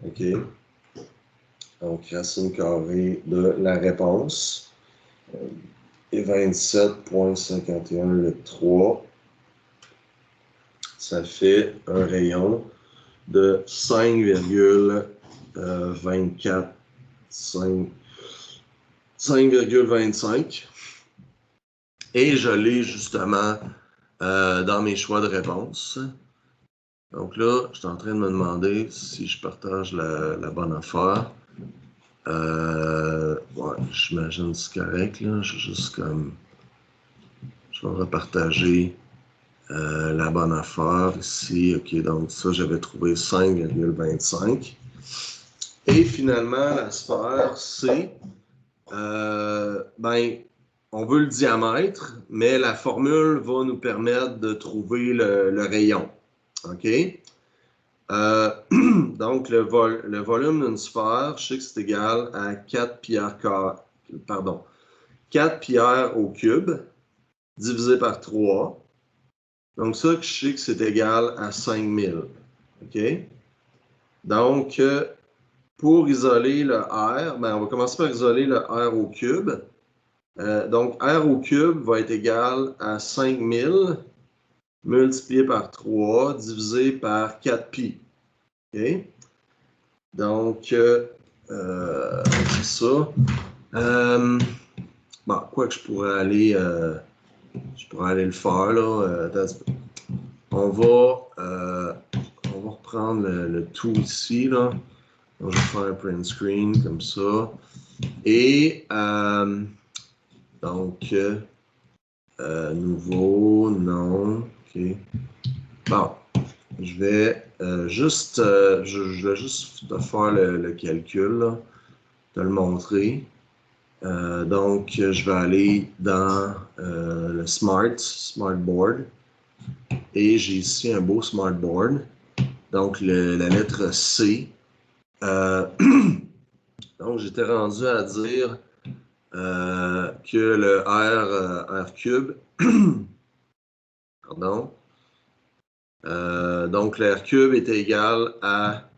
OK. Donc, racine carrée de la réponse. Et 27,51 le 3. Ça fait un rayon de 5,24. 5,25. Et je l'ai justement dans mes choix de réponse. Donc là, je suis en train de me demander si je partage la bonne affaire. Ouais, j'imagine que c'est correct, là. Je vais repartager la bonne affaire ici. OK, donc ça, j'avais trouvé 5,25. Et finalement, la sphère, c'est, on veut le diamètre, mais la formule va nous permettre de trouver le rayon. OK? Donc, le volume d'une sphère, je sais que c'est égal à 4 pi r au cube divisé par 3. Donc, ça, je sais que c'est égal à 5000. OK? Donc, pour isoler le R, on va commencer par isoler le R au cube. Donc, R au cube va être égal à 5000 multiplié par 3 divisé par 4 pi. OK? Donc, c'est ça. Bon, quoi que je pourrais aller le faire, là. On va reprendre le tout ici, là. Donc, je vais faire un print screen comme ça. Et, donc, nouveau, non, OK. Bon, je vais juste te faire le calcul, là, te le montrer. Donc, je vais aller dans le Smartboard. Et j'ai ici un beau Smartboard. Donc, la lettre C. Donc, j'étais rendu à dire que le R cube, pardon, donc le R cube est égal à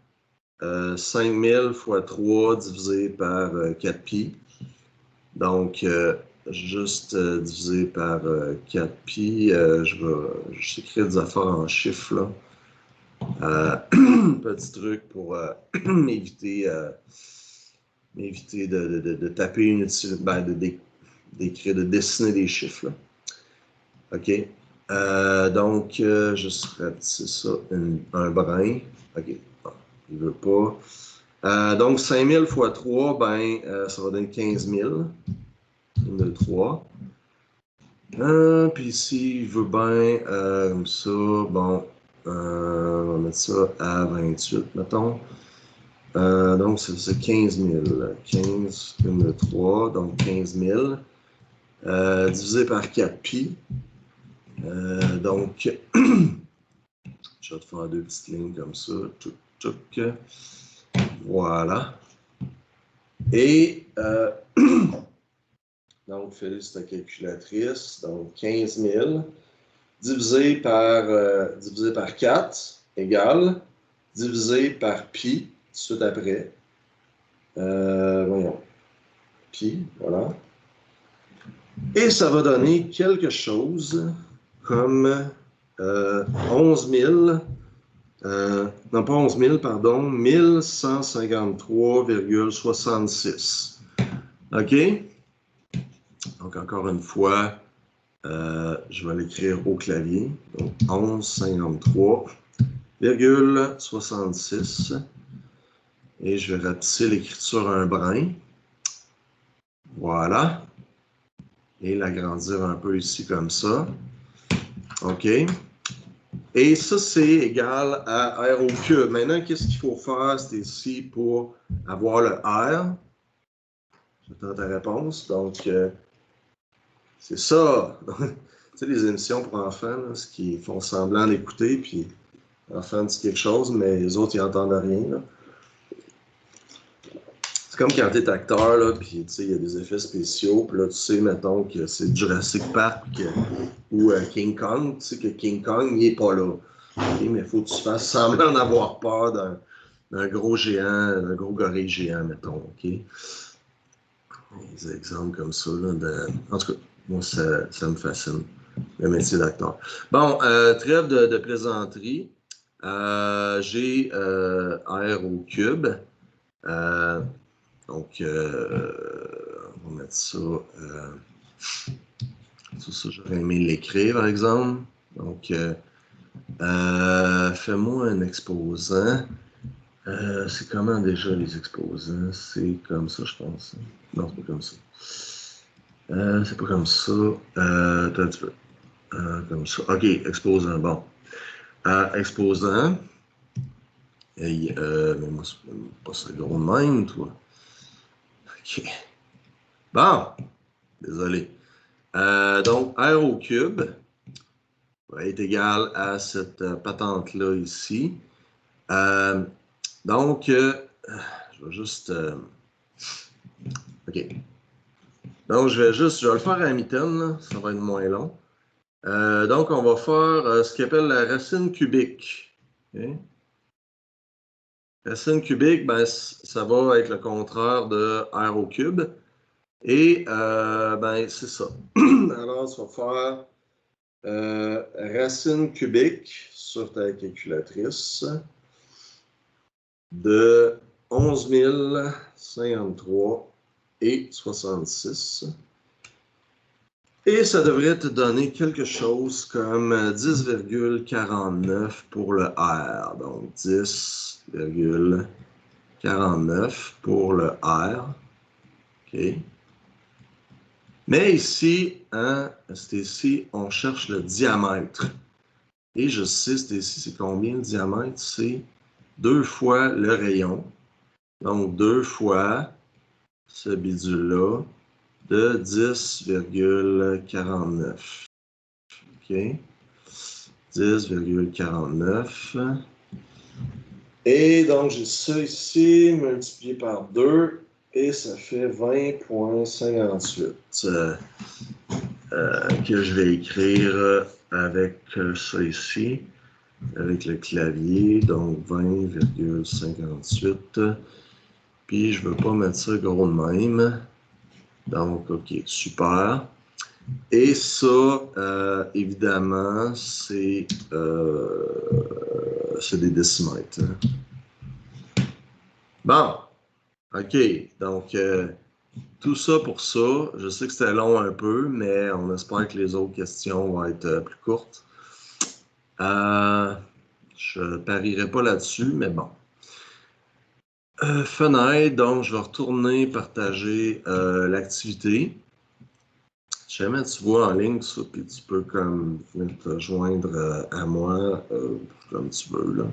5000 fois 3 divisé par 4pi. Donc, juste divisé par 4pi, j'écris des affaires en chiffres, là. Petit truc pour m'éviter de taper inutilement, d'écrire, de dessiner des chiffres, là. OK. Donc, juste rapetisser ça un brin. OK. Bon, il ne veut pas. Donc, 5000 fois 3, ça va donner 15 000. 1, 2, 3. Puis ici, il veut bien comme ça. Bon, on va mettre ça à 28, mettons. Donc, c'est 15 000. 15, 1, 2, 3, donc 15 000. Divisé par 4pi. Donc, je vais te faire deux petites lignes comme ça. Tchouk, tchouk. Voilà. Et, donc, fais ta calculatrice. Donc, 15 000 divisé par 4 égale divisé par pi, tout de suite après. Voyons. Pi, voilà. Et ça va donner quelque chose comme 11 000, non pas 11 000, pardon, 1153,66. OK? Donc, encore une fois, je vais l'écrire au clavier. Donc, 1153,66. Et je vais rapetisser l'écriture un brin. Voilà. Et l'agrandir un peu ici comme ça. OK. Et ça, c'est égal à R au cube. Maintenant, qu'est-ce qu'il faut faire? C'est ici pour avoir le R. J'attends ta réponse. Donc, c'est ça. Tu sais, les émissions pour enfants, là, ce qui font semblant d'écouter, puis l'enfant dit quelque chose, mais les autres, ils n'entendent rien, là. C'est comme quand t'es acteur, là, puis tu sais, il y a des effets spéciaux, puis là, tu sais, mettons que c'est Jurassic Park ou King Kong, tu sais que King Kong, il n'est pas là. Okay, mais il faut que tu fasses semblant d'avoir peur d'un gros géant, d'un gros gorille géant, mettons, OK? Des exemples comme ça, là, en tout cas, moi, ça me fascine, le métier d'acteur. Bon, trêve de plaisanterie. J'ai R au cube. Donc, on va mettre ça. Ça, j'aurais aimé l'écrire, par exemple. Donc, fais-moi un exposant. C'est comment déjà les exposants? C'est comme ça, je pense. Non, c'est pas comme ça. C'est pas comme ça. Attends un petit peu. Comme ça. OK, exposant. Bon. Exposant. Mais moi, c'est pas ça gros de même, toi. OK. Bon. Désolé. Donc, R au cube va être égal à cette patente-là ici. Donc, je vais juste... OK. Donc, je vais le faire à la mitaine, là. Ça va être moins long. Donc, on va faire ce qu'on appelle la racine cubique. Okay? Racine cubique, ben, ça va être le contraire de R au cube. Et, ben, c'est ça. Alors, ça va faire racine cubique sur ta calculatrice. de 11 053,66. Et ça devrait te donner quelque chose comme 10,49 pour le R. Donc 10,49 pour le R. OK. Mais ici, hein, Stacy, on cherche le diamètre. Et je sais, Stacy, c'est combien le diamètre? C'est 2 fois le rayon. Donc 2 fois ce bidule-là de 10,49. OK. 10,49. Et donc, j'ai ça ici multiplié par 2 et ça fait 20,58 que je vais écrire avec ça ici, avec le clavier. Donc, 20,58. Puis, je ne veux pas mettre ça gros de même. Donc, OK, super. Et ça, évidemment, c'est des décimètres. Bon, OK. Donc, tout ça pour ça. Je sais que c'était long un peu, mais on espère que les autres questions vont être plus courtes. Je ne parierai pas là-dessus, mais bon. Fenêtre, donc je vais retourner partager l'activité. Si jamais tu vois en ligne ça, puis tu peux comme venir te joindre à moi comme tu veux.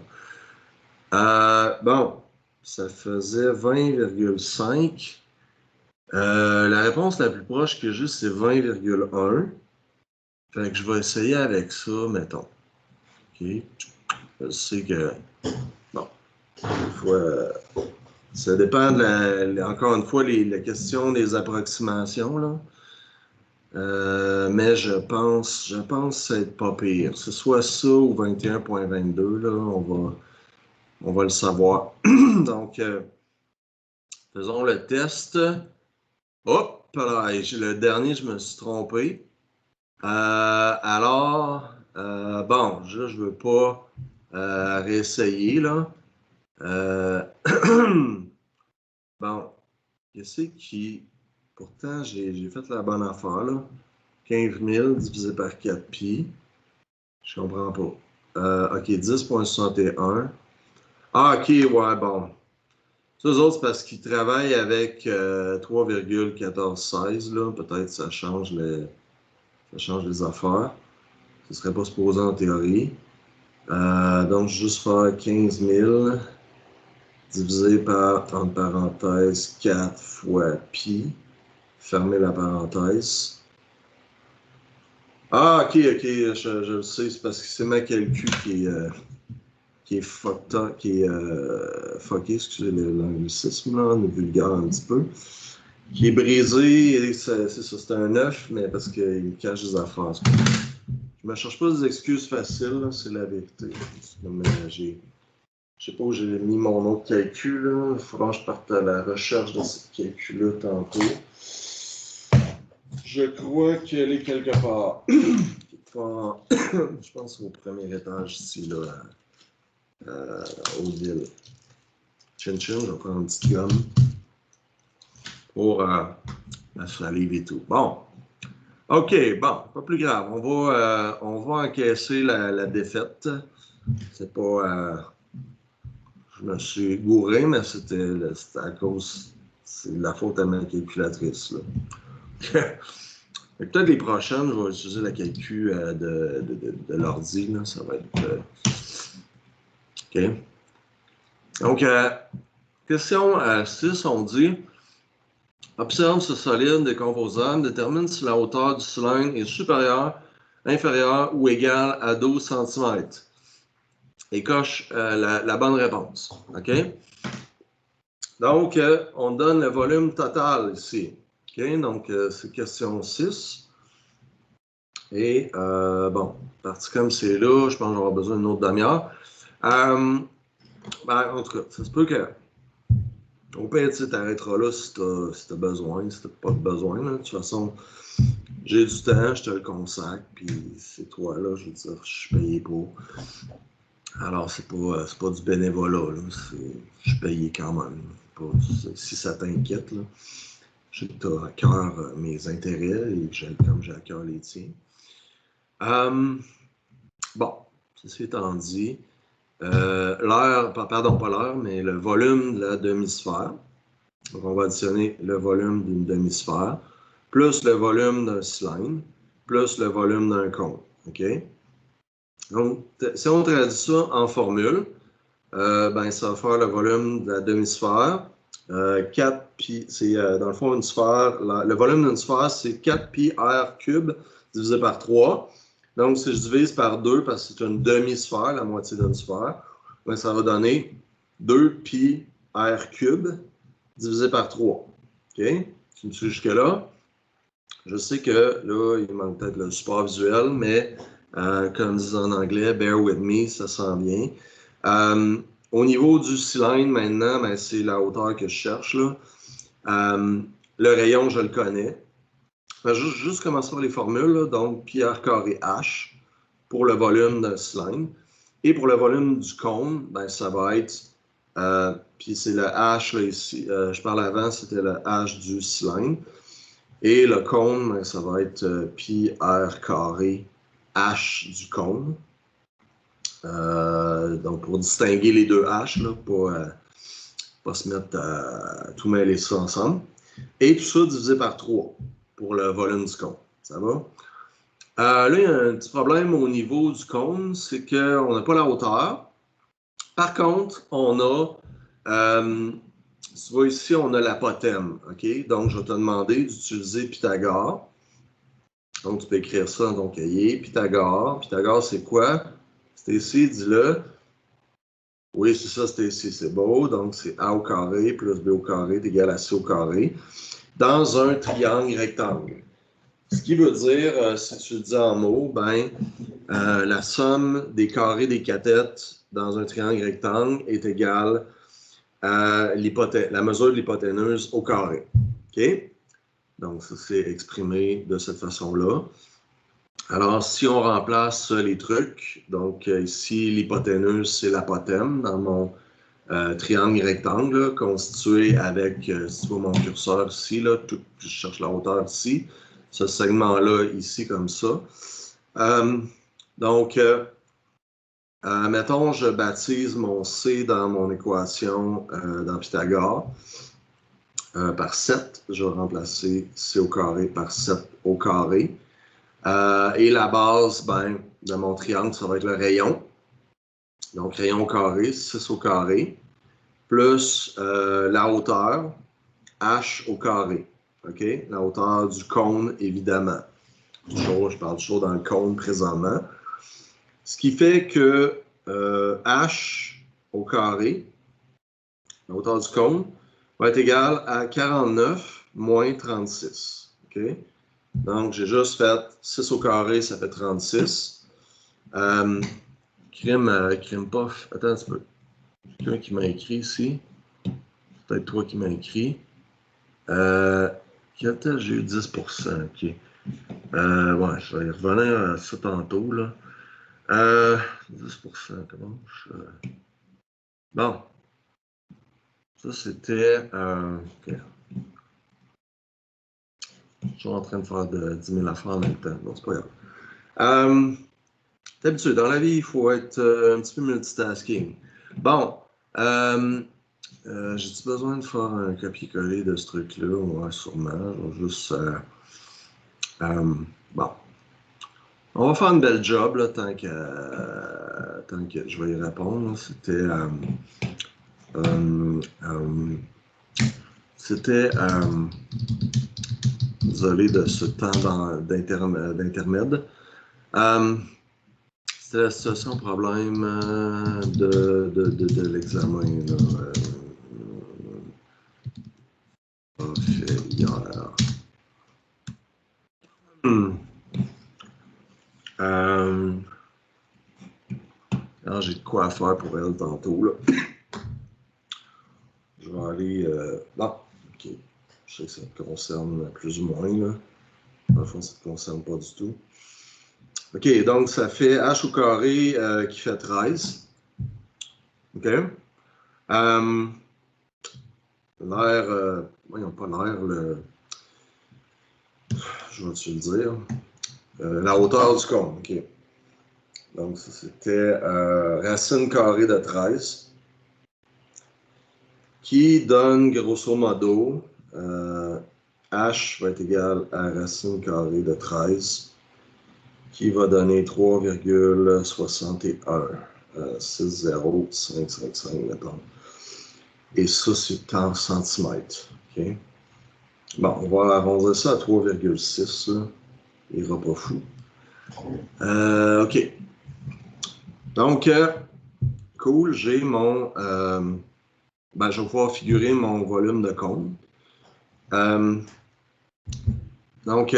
Là. Bon, ça faisait 20,5. La réponse la plus proche que j'ai, c'est 20,1. Fait que je vais essayer avec ça, mettons. OK. Je sais que, bon, des fois, ça dépend encore une fois, la question des approximations, là. Mais je pense être pas pire. Que ce soit ça ou 21,22, là, on va le savoir. Donc, faisons le test. Hop, là, le dernier, je me suis trompé. Alors, bon, je ne veux pas réessayer, là. Bon, qu'est-ce qui... Pourtant, j'ai fait la bonne affaire, là. 15 000 divisé par 4 pi. Je comprends pas. OK, 10,61. Ah, OK, ouais, bon. Ça, eux autres, c'est parce qu'ils travaillent avec 3,1416, là. Peut-être ça change les affaires. Ce serait pas supposé en théorie. Donc, juste faire 15 000 divisé par, entre parenthèses, 4 fois pi. Fermer la parenthèse. Ah, OK, je le sais, c'est parce que c'est ma calcul qui est fucké, excusez l'anglicisme, là, on est vulgaire un petit peu, qui est brisé, c'est ça, c'est un 9, mais parce qu'il cache des affaires. Je me cherche pas des excuses faciles, là, c'est la vérité. Comme, je sais pas où j'ai mis mon autre calcul, là. Il faudra que je parte à la recherche de ce calcul-là tantôt. Je crois qu'elle est quelque part. Je pense au premier étage ici, là, au ville. Chin-chin, je vais prendre une petite gomme pour la salive et tout. Bon. OK, bon, pas plus grave. On va encaisser la défaite. C'est pas... je me suis gouré, mais c'était à cause... C'est de la faute à ma calculatrice, là. Peut-être les prochaines, je vais utiliser la calcul de l'ordi, là. Ça va être... OK. Donc, question 6, on dit... Observe ce solide décomposable, détermine si la hauteur du cylindre est supérieure, inférieure ou égale à 12 cm. Et coche la bonne réponse. OK? Donc, on donne le volume total ici. OK? Donc, c'est question 6. Et, bon, parti comme c'est là, je pense que j'aurai besoin d'une autre demi-heure. En tout cas, ça se peut que... Au pire, tu t'arrêteras là si tu as besoin, si tu n'as pas de besoin. Là. De toute façon, j'ai du temps, je te le consacre, puis c'est toi, là, je veux dire, je suis payé pour. Alors, c'est pas du bénévolat, là. Je suis payé quand même. Si ça t'inquiète, là. Je sais que tu as à cœur mes intérêts et comme j'ai à cœur les tiens. Bon, ceci étant dit, l'heure, pardon, pas l'heure, mais le volume de la demi-sphère. Donc, on va additionner le volume d'une demi-sphère, plus le volume d'un cylindre, plus le volume d'un cône. OK? Donc, si on traduit ça en formule, ben, ça va faire le volume de la demi-sphère. 4 pi, c'est dans le fond une sphère. Le volume d'une sphère, c'est 4 pi r cube divisé par 3. Donc, si je divise par 2, parce que c'est une demi-sphère, la moitié d'une sphère, ben, ça va donner 2 pi r cube divisé par 3. OK? Tu me suis jusque-là? Je sais que là, il manque peut-être le support visuel, mais comme disent en anglais, bear with me, ça sent bien. Au niveau du cylindre, maintenant, ben, c'est la hauteur que je cherche. Là. Le rayon, je le connais. Ben, juste commencer par les formules. Là. Donc, pi r carré h pour le volume d'un cylindre. Et pour le volume du cône, ben, ça va être, puis c'est le h là, ici. Je parlais avant, c'était le h du cylindre. Et le cône, ben, ça va être pi r carré h du cône. Donc, pour distinguer les deux h, là, pas se mettre à tout mêler ça ensemble. Et tout ça divisé par 3 pour le volume du cône. Ça va? Là, il y a un petit problème au niveau du cône, c'est qu'on n'a pas la hauteur. Par contre, on a, tu vois ici, on a l'apothème. OK? Donc, je vais te demander d'utiliser Pythagore. Donc, tu peux écrire ça dans ton cahier. Pythagore. Pythagore, c'est quoi? C'est ici, dis-le. Oui, c'est ça, c'est ici, c'est beau. Donc, c'est A au carré plus B au carré est égal à C au carré dans un triangle rectangle. Ce qui veut dire, si tu le dis en mots, ben, la somme des carrés des cathètes dans un triangle rectangle est égale à la mesure de l'hypoténuse au carré. OK? Donc, ça, c'est exprimé de cette façon-là. Alors, si on remplace les trucs, donc ici, l'hypoténuse, c'est l'apothème dans mon triangle rectangle, là, constitué avec, si tu vois mon curseur ici, là, je cherche la hauteur ici, ce segment-là ici, comme ça. Donc, mettons, je baptise mon C dans mon équation dans Pythagore par 7. Je vais remplacer C au carré par 7 au carré. Et la base ben, de mon triangle, ça va être le rayon. Donc, rayon au carré, 6 au carré, plus la hauteur, h au carré. OK? La hauteur du cône, évidemment. Je parle toujours dans le cône présentement. Ce qui fait que h au carré, la hauteur du cône, va être égale à 49 moins 36. OK? Donc, j'ai juste fait 6 au carré, ça fait 36. Crime puff. Attends un petit peu. Quelqu'un qui m'a écrit ici. Peut-être toi qui m'as écrit. J'ai eu 10%. OK. Ouais, je vais y revenir à ça tantôt. Là. 10%, comment je... Bon. Ça, c'était... OK. Je suis en train de faire 10 000 affaires en même temps. Bon, c'est pas grave. D'habitude, dans la vie, il faut être un petit peu multitasking. Bon. J'ai-tu besoin de faire un copier-coller de ce truc-là? Ouais, sûrement. Je vais juste... bon. On va faire une belle job, là, tant que je vais y répondre. C'était... désolé de ce temps d'intermède. C'était la situation problème de l'examen. Fait hier. Alors, j'ai de quoi faire pour elle tantôt. Là. Je vais aller... bon, OK. Je sais que ça te concerne plus ou moins. Là. Dans le fond, ça ne te concerne pas du tout. OK, donc ça fait h au carré qui fait 13. OK? Voyons pas l'air, je vais te le dire. La hauteur du cône, OK. Donc, ça, c'était racine carrée de 13, qui donne, grosso modo, h va être égal à racine carrée de 13, qui va donner 3,61. 60555, mettons. Et ça, c'est en centimètres. Okay? Bon, on va arrondir ça à 3,6. Il ira pas fou. OK. Donc, cool, j'ai mon... je vais pouvoir figurer mon volume de cône. Donc,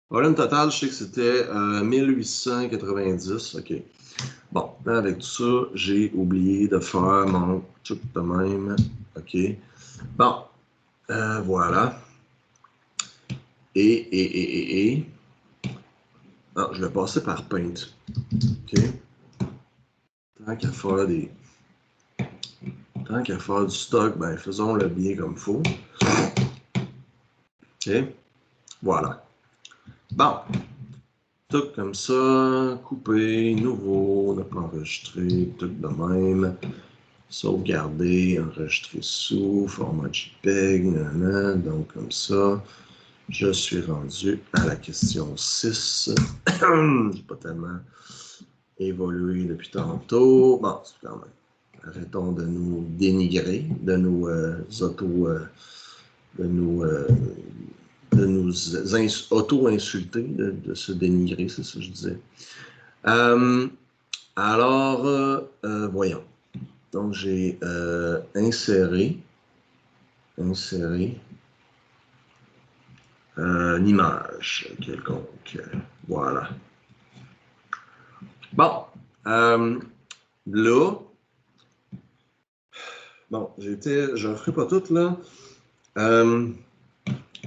volume total, je sais que c'était 1890. OK. Bon, là, avec tout ça, j'ai oublié de faire mon tchouc de même. OK. Bon, voilà. Et... Ah, je vais passer par Paint. OK. Tant qu'à faire Tant qu'à faire du stock, ben faisons-le bien comme il faut. OK. Voilà. Bon. Tout comme ça. Couper. Nouveau. Ne pas enregistrer. Tout de même. Sauvegarder. Enregistrer sous. Format JPEG. Nanana, donc comme ça. Je suis rendu à la question 6. J'ai pas tellement évolué depuis tantôt. Bon, c'est quand même. Arrêtons de nous dénigrer, de nous auto-insulter, de se dénigrer, c'est ça que je disais. Voyons. Donc, j'ai inséré une image quelconque. Voilà. Bon. Là, bon, je ne ferai pas tout, là.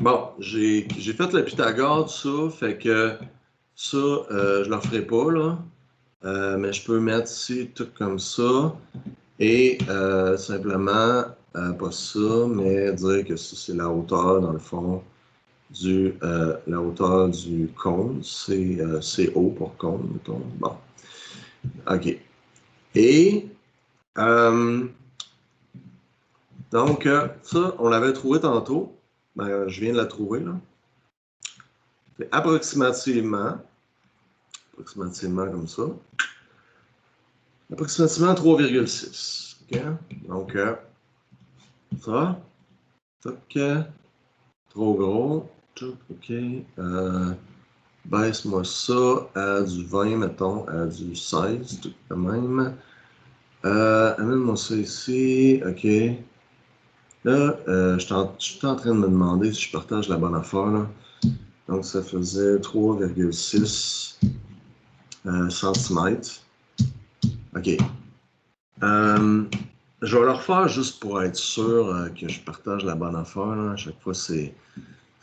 Bon, j'ai fait le Pythagore, tout ça, fait que ça, je ne le ferai pas, là. Mais je peux mettre ici tout comme ça et simplement, pas ça, mais dire que ça, c'est la hauteur, dans le fond, la hauteur du cône. C'est haut pour cône, mettons. Bon. OK. Et... donc, ça, on l'avait trouvé tantôt. Ben, je viens de la trouver, là. C'est approximativement comme ça. Approximativement 3,6. OK? Donc, ça. Toc. Trop gros. OK. Baisse-moi ça à du 20, mettons, à du 16, tout de même. Amène-moi ça ici. OK. Là, je suis en train de me demander si je partage la bonne affaire, là. Donc, ça faisait 3,6 cm. OK. Je vais le refaire juste pour être sûr que je partage la bonne affaire, là. À chaque fois, c'est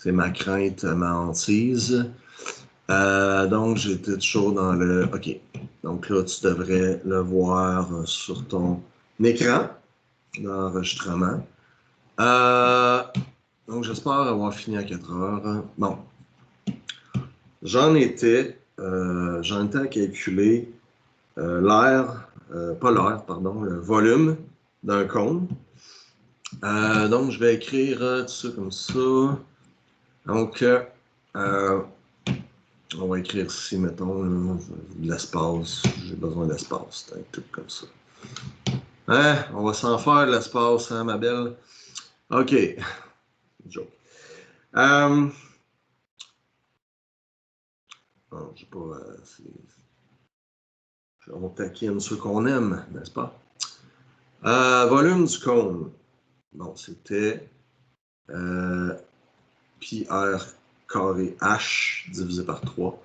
ma crainte, ma hantise. Donc, j'étais toujours dans le... OK. Donc là, tu devrais le voir sur ton écran d'enregistrement. Donc, j'espère avoir fini à 4 heures. Bon. J'en étais à calculer le volume d'un cône. Donc, je vais écrire tout ça comme ça. Donc, on va écrire ici, mettons, là, de l'espace. J'ai besoin d'espace. Un truc comme ça. Hein? On va s'en faire de l'espace, hein, ma belle? OK. Joke. Non, j'ai pas... on taquine ceux qu'on aime, n'est-ce pas? Volume du cône. Bon, c'était pi r carré h divisé par 3.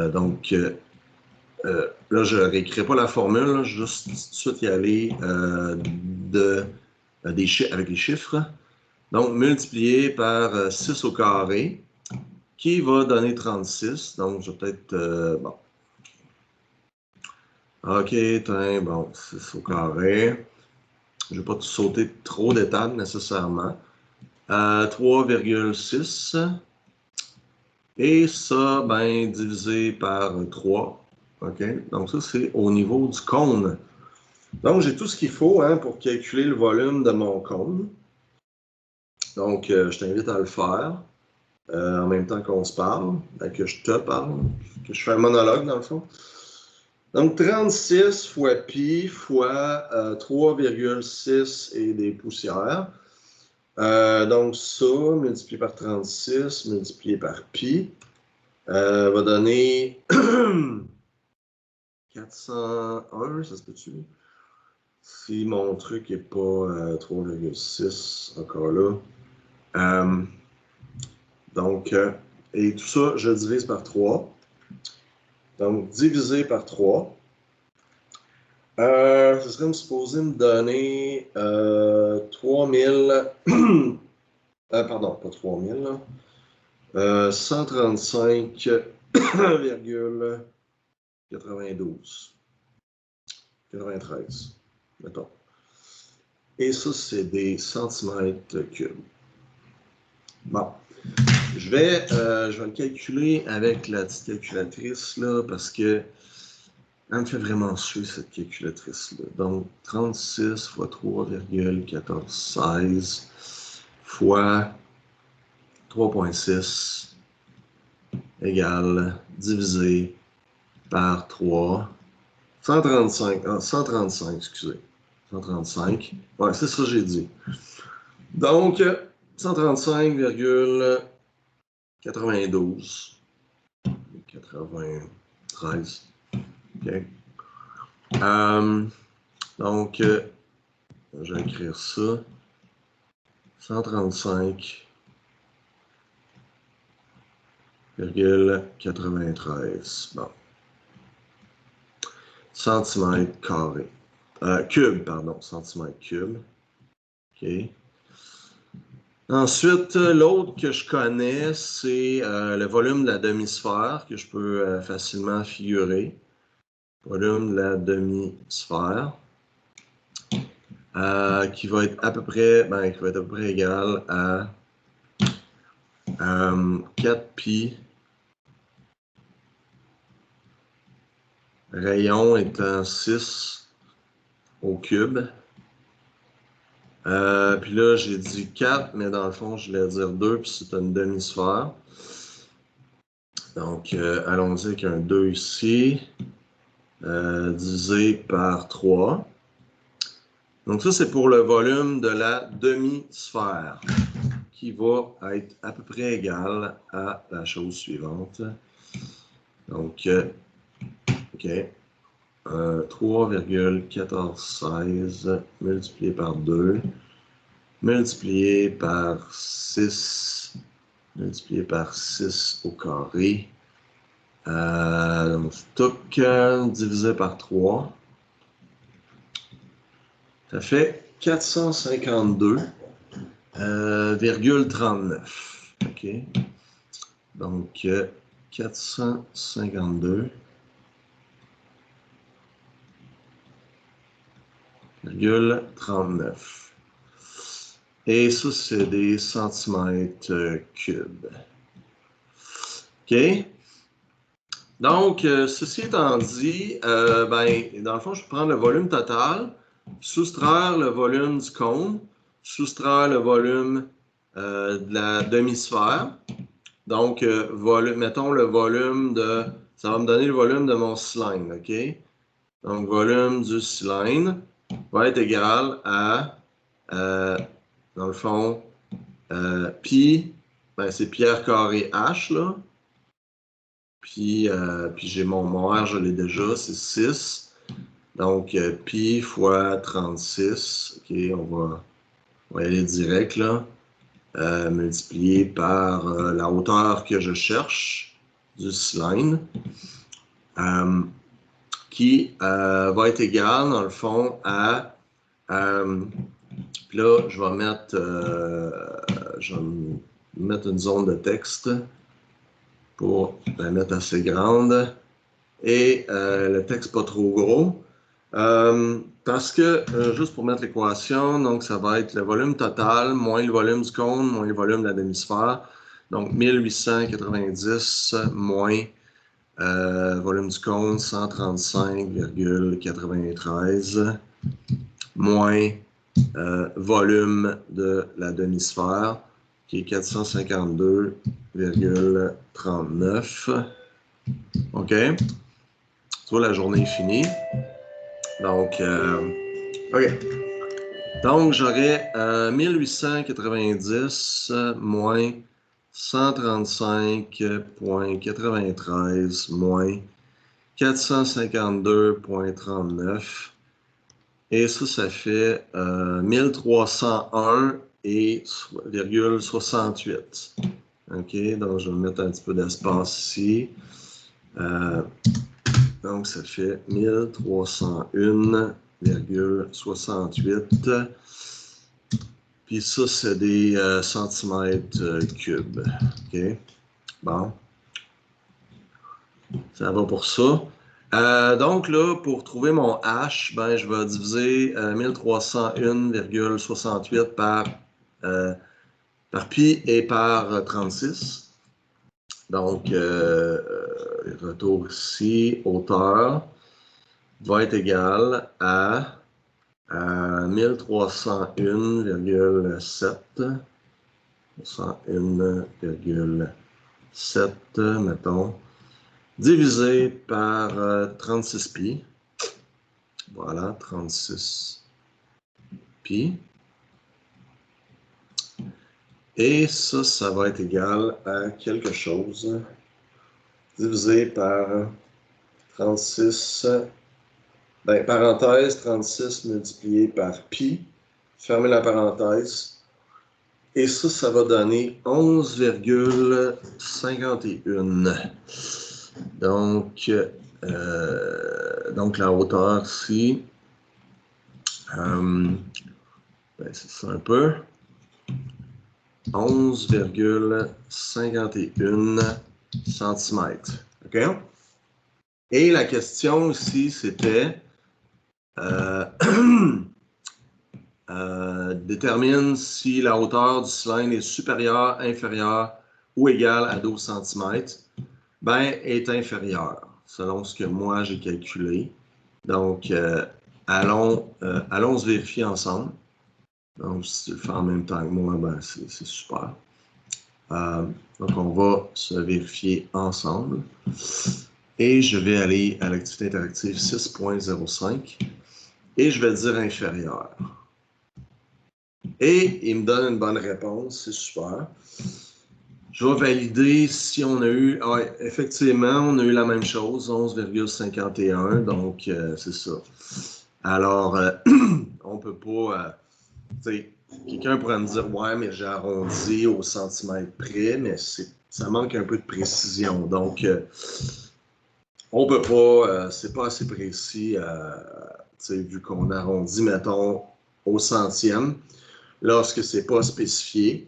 Donc, là, je ne réécrirai pas la formule, là, juste tout de suite y aller avec les chiffres. Donc, multiplié par 6 au carré, qui va donner 36. Donc, je vais peut-être... bon. OK, bon, 6 au carré. Je ne vais pas tout sauter trop d'étapes nécessairement. 3,6. Et ça, ben, divisé par 3. OK? Donc, ça, c'est au niveau du cône. Donc, j'ai tout ce qu'il faut hein, pour calculer le volume de mon cône. Donc, je t'invite à le faire en même temps qu'on se parle, que je te parle, que je fais un monologue dans le fond. Donc, 36 fois pi fois 3,6 et des poussières. Donc, ça, multiplié par 36, multiplié par pi, va donner 401, ça se peut-tu? Si mon truc n'est pas 3,6 encore là. Donc, et tout ça, je divise par 3. Donc, divisé par 3. Ce serait supposé me donner 3000. Pardon, pas 3000. 135,92. 93, mettons. Et ça, c'est des centimètres cubes. Bon. Je vais le calculer avec la petite calculatrice, là, parce que elle me fait vraiment suer, cette calculatrice-là. Donc, 36 fois 3,1416 fois 3,6 égale divisé par 3. 135, excusez. 135. Ouais, c'est ça que j'ai dit. Donc, 135,92. 93. OK. Donc, je vais écrire ça. 135,93. Bon. Centimètres carrés. Cube, pardon. Centimètres cubes. OK. Ensuite, l'autre que je connais, c'est le volume de la demi-sphère que je peux facilement figurer. Volume de la demi-sphère. Qui va être à peu près, égal à 4 pi. Rayon étant 6 au cube. Puis là, j'ai dit 4, mais dans le fond, je voulais dire 2, puis c'est une demi-sphère. Donc, allons-y avec un 2 ici, divisé par 3. Donc, ça, c'est pour le volume de la demi-sphère, qui va être à peu près égal à la chose suivante. Donc, OK. 3,1416 multiplié par 2, multiplié par 6, multiplié par 6 au carré. Donc, stock divisé par 3. Ça fait 452,39. OK. Donc, 452,39. Et ça, c'est des centimètres cubes. OK? Donc, ceci étant dit, dans le fond, je vais prendre le volume total, soustraire le volume du cône, soustraire le volume de la demi-sphère. Donc, mettons le volume de... Ça va me donner le volume de mon cylindre, OK? Donc, volume du cylindre va être égal à, dans le fond, pi, c'est pi r carré h, là. Puis j'ai mon R, je l'ai déjà, c'est 6. Donc, pi fois 36. OK, on va y aller direct, là. Multiplié par la hauteur que je cherche du cylindre. Qui va être égal, dans le fond, à... puis là, je vais mettre une zone de texte pour la mettre assez grande. et le texte pas trop gros. Parce que, juste pour mettre l'équation, donc ça va être le volume total moins le volume du cône moins le volume de la demi-sphère. Donc 1890 moins volume du cône 135,93 moins volume de la demi-sphère qui est 452,39. OK? Tu vois, la journée est finie. Donc, OK. Donc, j'aurais 1890 moins 135,93 moins 452,39. Et ça fait 1301,68. OK, donc je vais mettre un petit peu d'espace ici. Donc, ça fait 1301,68. Puis ça, c'est des centimètres cubes. OK, bon. Ça va pour ça. Donc là, pour trouver mon H, ben, je vais diviser 1301,68 par pi et par 36. Donc, retour ici, hauteur va être égal à 1301,7. 101,7, mettons, divisé par 36 pi. Voilà, 36 pi. Et ça va être égal à quelque chose divisé par 36, ben, parenthèse, 36 multiplié par pi, fermez la parenthèse, et ça va donner 11,51. Donc la hauteur ici, ben, c'est ça un peu, 11,51 cm. OK? Et la question ici, c'était détermine si la hauteur du cylindre est supérieure, inférieure ou égale à 12 cm. Ben, est inférieure, selon ce que moi j'ai calculé. Donc, allons se vérifier ensemble. Donc, si tu le fais en même temps que moi, ben, c'est super. Donc, on va se vérifier ensemble. Et je vais aller à l'activité interactive 6.05 et je vais dire inférieur. Et il me donne une bonne réponse, c'est super. Je vais valider si on a eu... Ouais, effectivement, on a eu la même chose, 11,51, donc c'est ça. Alors, on peut pas... quelqu'un pourrait me dire, ouais, mais j'ai arrondi au centimètre près, mais ça manque un peu de précision. Donc, on peut pas, c'est pas assez précis, vu qu'on arrondit, mettons, au centième, lorsque c'est pas spécifié.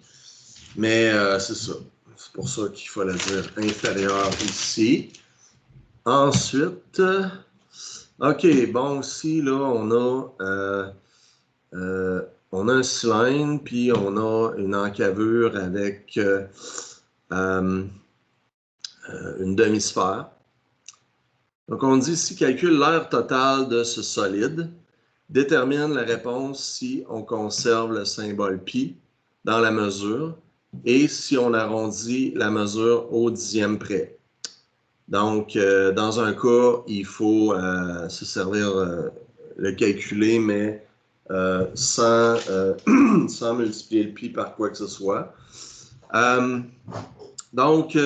Mais c'est ça. C'est pour ça qu'il fallait dire inférieur ici. Ensuite, OK, bon, ici, là, on a un cylindre, puis on a une encavure avec une demi-sphère. Donc, on dit ici, calcule l'aire totale de ce solide. Détermine la réponse si on conserve le symbole pi dans la mesure et si on arrondit la mesure au dixième près. Donc, dans un cas, il faut se servir, le calculer, mais sans multiplier le pi par quoi que ce soit. Donc,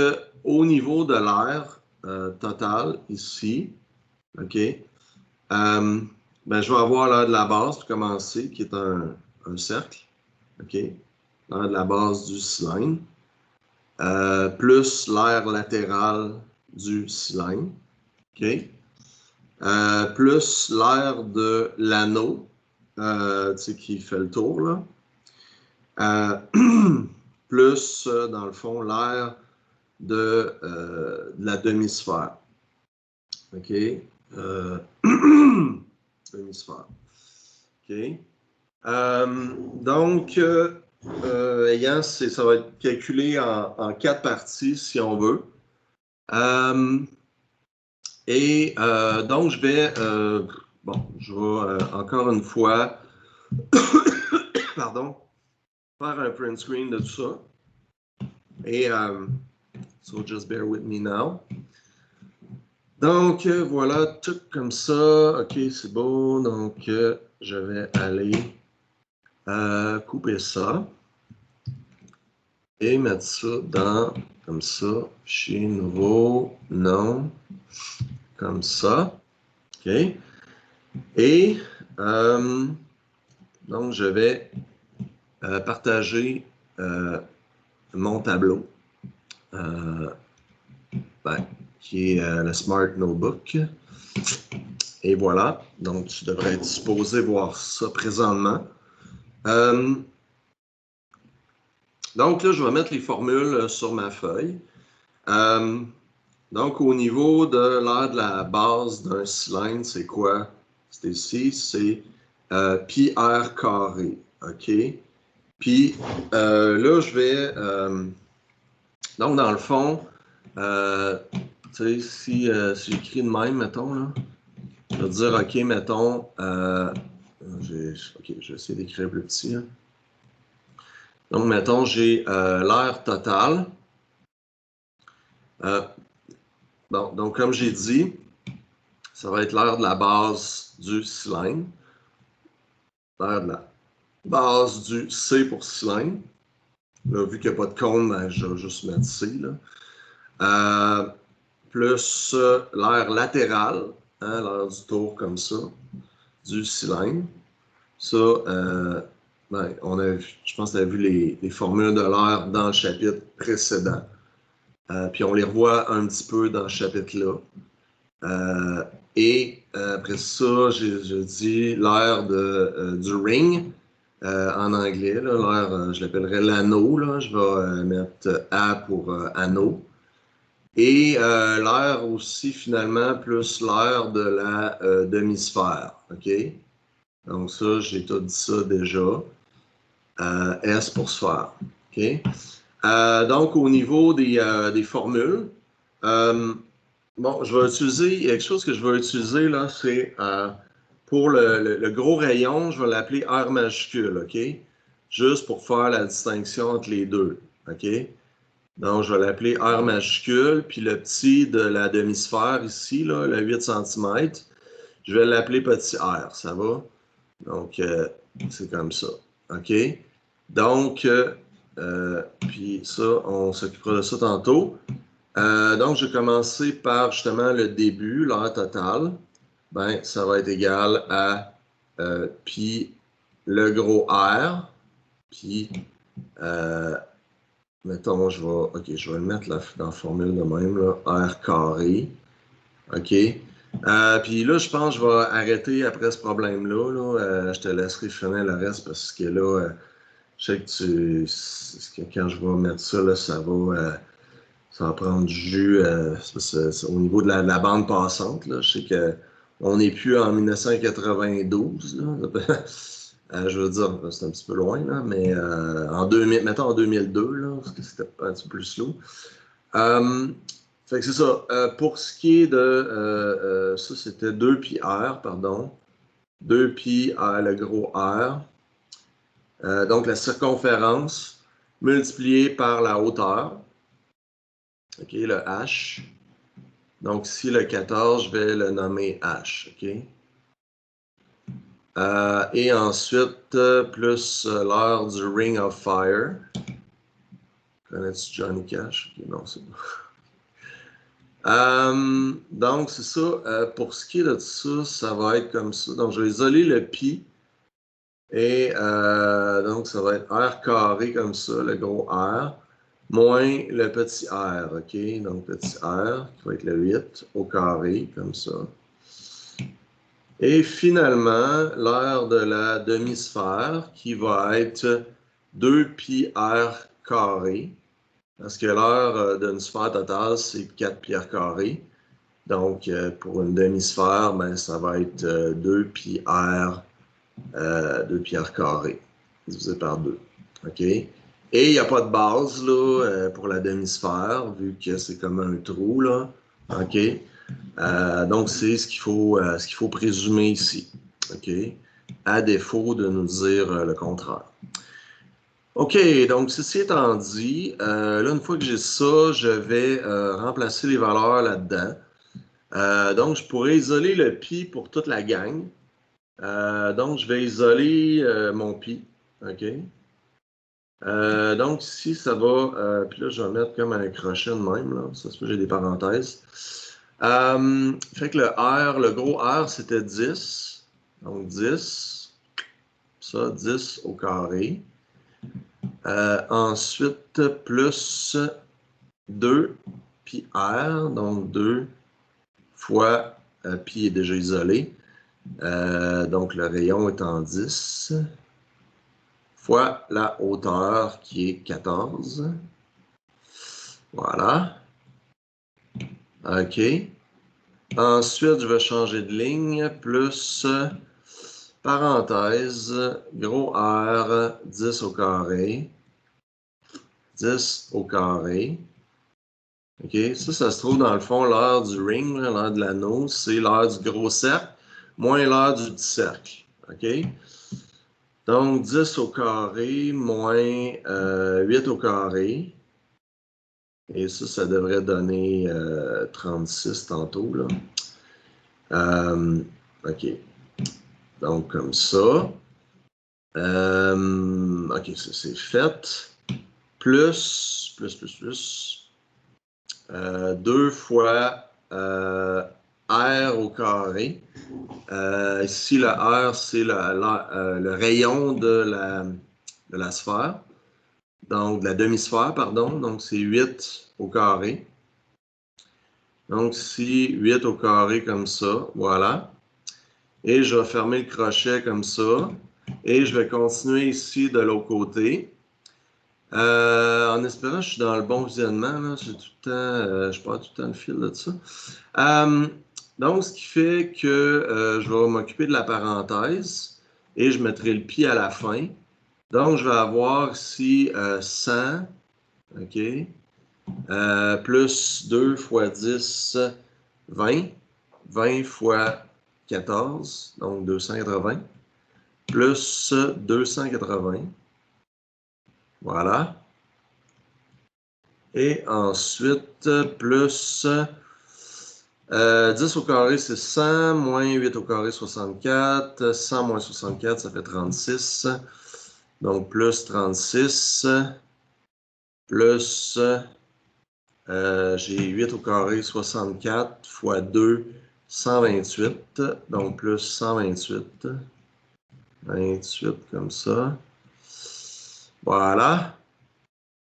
au niveau de l'aire totale, ici, OK, ben, je vais avoir l'aire de la base pour commencer, qui est un cercle, OK, l'aire de la base du cylindre, plus l'aire latérale du cylindre, OK, plus l'aire de l'anneau, qui fait le tour, là, plus, dans le fond, l'aire de la demi-sphère. OK. Hémisphère. OK. Donc, ayant, ça va être calculé en 4 parties, si on veut. Donc, je vais, je vais encore une fois, pardon, faire un print screen de tout ça. Et, so just bear with me now. Donc, voilà, tout comme ça. OK, c'est beau. Donc, je vais aller couper ça et mettre ça dans, comme ça, fichier nouveau, non, comme ça. OK. Et, donc, je vais partager mon tableau, qui est le Smart Notebook. Et voilà, donc tu devrais être supposé voir ça présentement. Donc là, je vais mettre les formules sur ma feuille. Donc au niveau de l'aire de la base d'un cylindre, c'est quoi? C'est ici, c'est pi r carré, OK? Puis là, je vais... donc dans le fond, tu sais, si j'écris de même, mettons, là, je vais dire, OK, mettons, OK, je vais essayer d'écrire plus petit. Hein. Donc, mettons, j'ai l'aire totale. Donc, comme j'ai dit, ça va être l'aire de la base du cylindre. L'aire de la base du C pour cylindre. Là, vu qu'il n'y a pas de cône, ben, je vais juste mettre C. Là. Plus l'aire latérale, hein, l'aire du tour comme ça, du cylindre. Ça, je pense qu'on a vu les formules de l'air dans le chapitre précédent. Puis on les revoit un petit peu dans ce chapitre-là. Après ça, j'ai dit l'air du ring en anglais. L'air, je l'appellerais l'anneau. Je vais mettre A pour anneau. Et l'air aussi, finalement, plus l'air de la demi-sphère. OK? Donc ça, j'ai tout dit ça déjà. S pour sphère. OK? Donc, au niveau des formules, je vais utiliser, il y a quelque chose que je vais utiliser, là, c'est pour le gros rayon, je vais l'appeler R majuscule, OK? Juste pour faire la distinction entre les deux, OK? Donc, je vais l'appeler R majuscule, puis le petit de la demi-sphère ici, là, le 8 cm, je vais l'appeler petit r, ça va? Donc, c'est comme ça, OK? Donc, puis ça, on s'occupera de ça tantôt. Donc, je vais commencer par justement le début, l'aire totale. Ben, ça va être égal à pi le gros R, puis, mettons, je vais le mettre dans la formule de même, là, R carré. OK? Puis là, je pense que je vais arrêter après ce problème-là. Je te laisserai finir le reste parce que là, je sais que quand je vais mettre ça, là, ça va prendre du jus au niveau de la bande passante. Là. Je sais qu'on n'est plus en 1992. Là. Je veux dire, c'est un petit peu loin, là, mais mettons en 2002, là, parce que c'était un petit peu plus slow. Fait que c'est ça. Pour ce qui est de... ça, c'était 2 pi r, pardon. 2 pi r, le gros R. Donc, la circonférence multipliée par la hauteur. OK, le H. Donc, ici, le 14, je vais le nommer H. OK? Et ensuite, plus l'heure du Ring of Fire. Connais-tu Johnny Cash? Okay, non, c'est pas. Donc, c'est ça. Pour ce qui est de ça, ça va être comme ça. Donc, je vais isoler le pi. Et donc, ça va être R carré comme ça, le gros R, moins le petit r. OK? Donc, petit r, qui va être le 8 au carré, comme ça. Et finalement, l'aire de la demi-sphère, qui va être 2 pi r carré. Parce que l'aire d'une sphère totale, c'est 4 pi r carré. Donc, pour une demi-sphère, ben, ça va être 2 pi r, 2 pi r carré, divisé par 2. OK? Et il n'y a pas de base là, pour la demi-sphère, vu que c'est comme un trou. Là. OK? Donc, c'est ce qu'il faut présumer ici. OK? À défaut de nous dire le contraire. OK, donc ceci étant dit, là, une fois que j'ai ça, je vais remplacer les valeurs là-dedans. Donc, je pourrais isoler le pi pour toute la gang. Donc, je vais isoler mon pi. OK? Donc, ici, ça va... puis là, je vais mettre comme un crochet de même. Là. Ça se peut, j'ai des parenthèses. Fait que le R, le gros R, c'était 10. Donc, 10. Ça, 10 au carré. Ensuite, plus 2 pi R. Donc, 2 fois pi est déjà isolé. Donc, le rayon est en 10 fois la hauteur qui est 14. Voilà. OK. Ensuite, je vais changer de ligne, plus parenthèse, gros R, 10 au carré. 10 au carré. OK. Ça se trouve dans le fond, l'aire du ring, l'aire de l'anneau, c'est l'aire du gros cercle, moins l'aire du petit cercle. OK. Donc, 10 au carré moins 8 au carré. Et ça devrait donner 36 tantôt. Là. OK. Donc, comme ça. OK, ça c'est fait. Plus 2 fois R au carré. Ici, le R, c'est le rayon de la sphère. Donc, de la demi-sphère, pardon. Donc, c'est 8 au carré. Donc, ici, 8 au carré comme ça. Voilà. Et je vais fermer le crochet comme ça. Et je vais continuer ici de l'autre côté. En espérant que je suis dans le bon visionnement, là, j'ai tout le temps, je perds tout le temps le fil de ça. Donc, ce qui fait que je vais m'occuper de la parenthèse et je mettrai le pi à la fin. Donc, je vais avoir ici 100, OK, plus 2 fois 10, 20. 20 fois 14, donc 280, plus 280. Voilà. Et ensuite, plus 10 au carré, c'est 100, moins 8 au carré, 64. 100 moins 64, ça fait 36. Donc, plus 36, plus, j'ai 8 au carré, 64, fois 2, 128. Donc, plus 128. 28 comme ça. Voilà.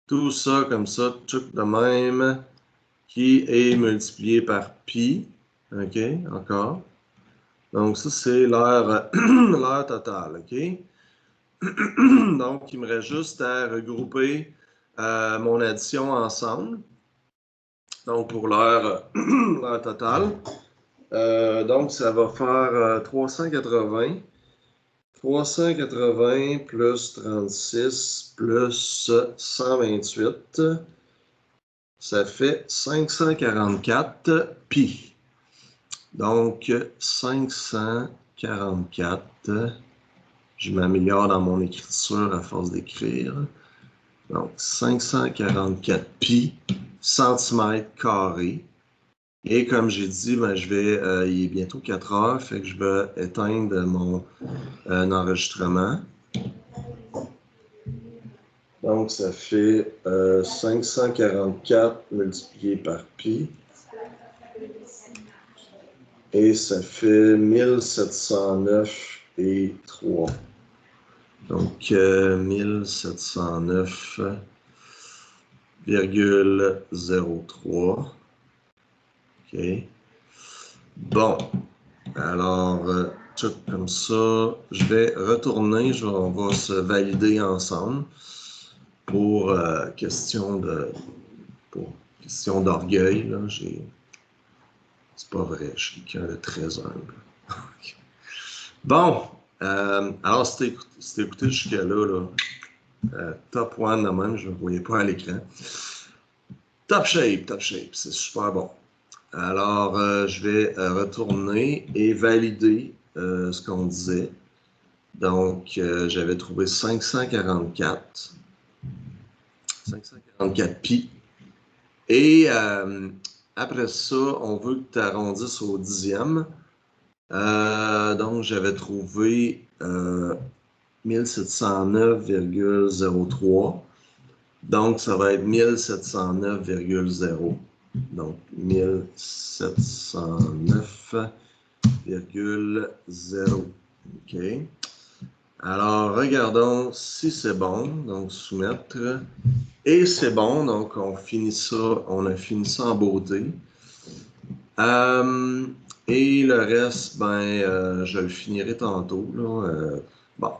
Tout ça comme ça, tout de même, qui est multiplié par pi. OK, encore. Donc, ça, c'est l'aire totale. OK? Donc, il me reste juste à regrouper mon addition ensemble. Donc, pour l'aire totale. Donc, ça va faire 380. 380 plus 36 plus 128, ça fait 544 pi. Donc, 544, je m'améliore dans mon écriture à force d'écrire. Donc, 544 pi centimètres carrés. Et comme j'ai dit, ben, il est bientôt 4 heures, fait que je vais éteindre mon enregistrement. Donc, ça fait 544 multiplié par pi. Et ça fait 1709 et 3. Donc, 1709,03. OK. Bon. Alors, tout comme ça, je vais retourner. On va se valider ensemble pour question d'orgueil. C'est pas vrai, je suis quelqu'un de très humble. Bon, alors si t'as écouté jusqu'à là, top one de même, je ne le voyais pas à l'écran. Top shape, c'est super bon. Alors, je vais retourner et valider ce qu'on disait. Donc, j'avais trouvé 544 pi. Et après ça, on veut que tu arrondisses au dixième. Donc, j'avais trouvé 1709,03. Donc, ça va être 1709,0. Donc, 1709,0. OK. Alors, regardons si c'est bon. Donc, soumettre. Et c'est bon. Donc, on a fini ça en beauté. Et le reste, je le finirai tantôt. Là. Bon.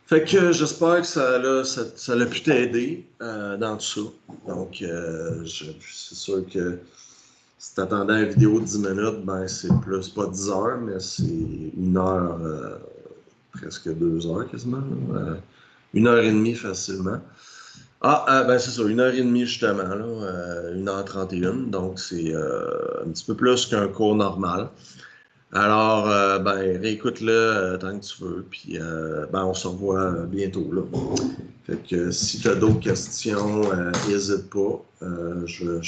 Fait que j'espère que ça l'a pu t'aider dans tout ça. Donc, c'est sûr que si tu attendais la vidéo de 10 minutes, c'est plus, pas 10 heures, mais c'est 1 heure, presque 2 heures quasiment. 1 heure et demie facilement. C'est ça, 1 heure et demie justement, là, 1h31. Donc, c'est un petit peu plus qu'un cours normal. Alors, réécoute-le tant que tu veux, puis on se revoit bientôt, là. Fait que si tu as d'autres questions, n'hésite pas. Je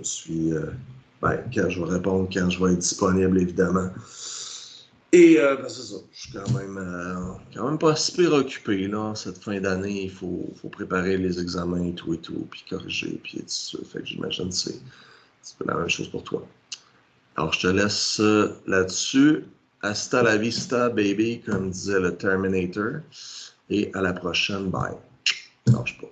suis... quand je vais répondre, quand je vais être disponible, évidemment. Et c'est ça, je suis quand même pas super occupé, là. Cette fin d'année, il faut préparer les examens et tout, puis corriger, puis tout ça. Fait que j'imagine que c'est un petit peu la même chose pour toi. Alors, je te laisse là-dessus. Hasta la vista, baby, comme disait le Terminator. Et à la prochaine. Bye. Lâche pas.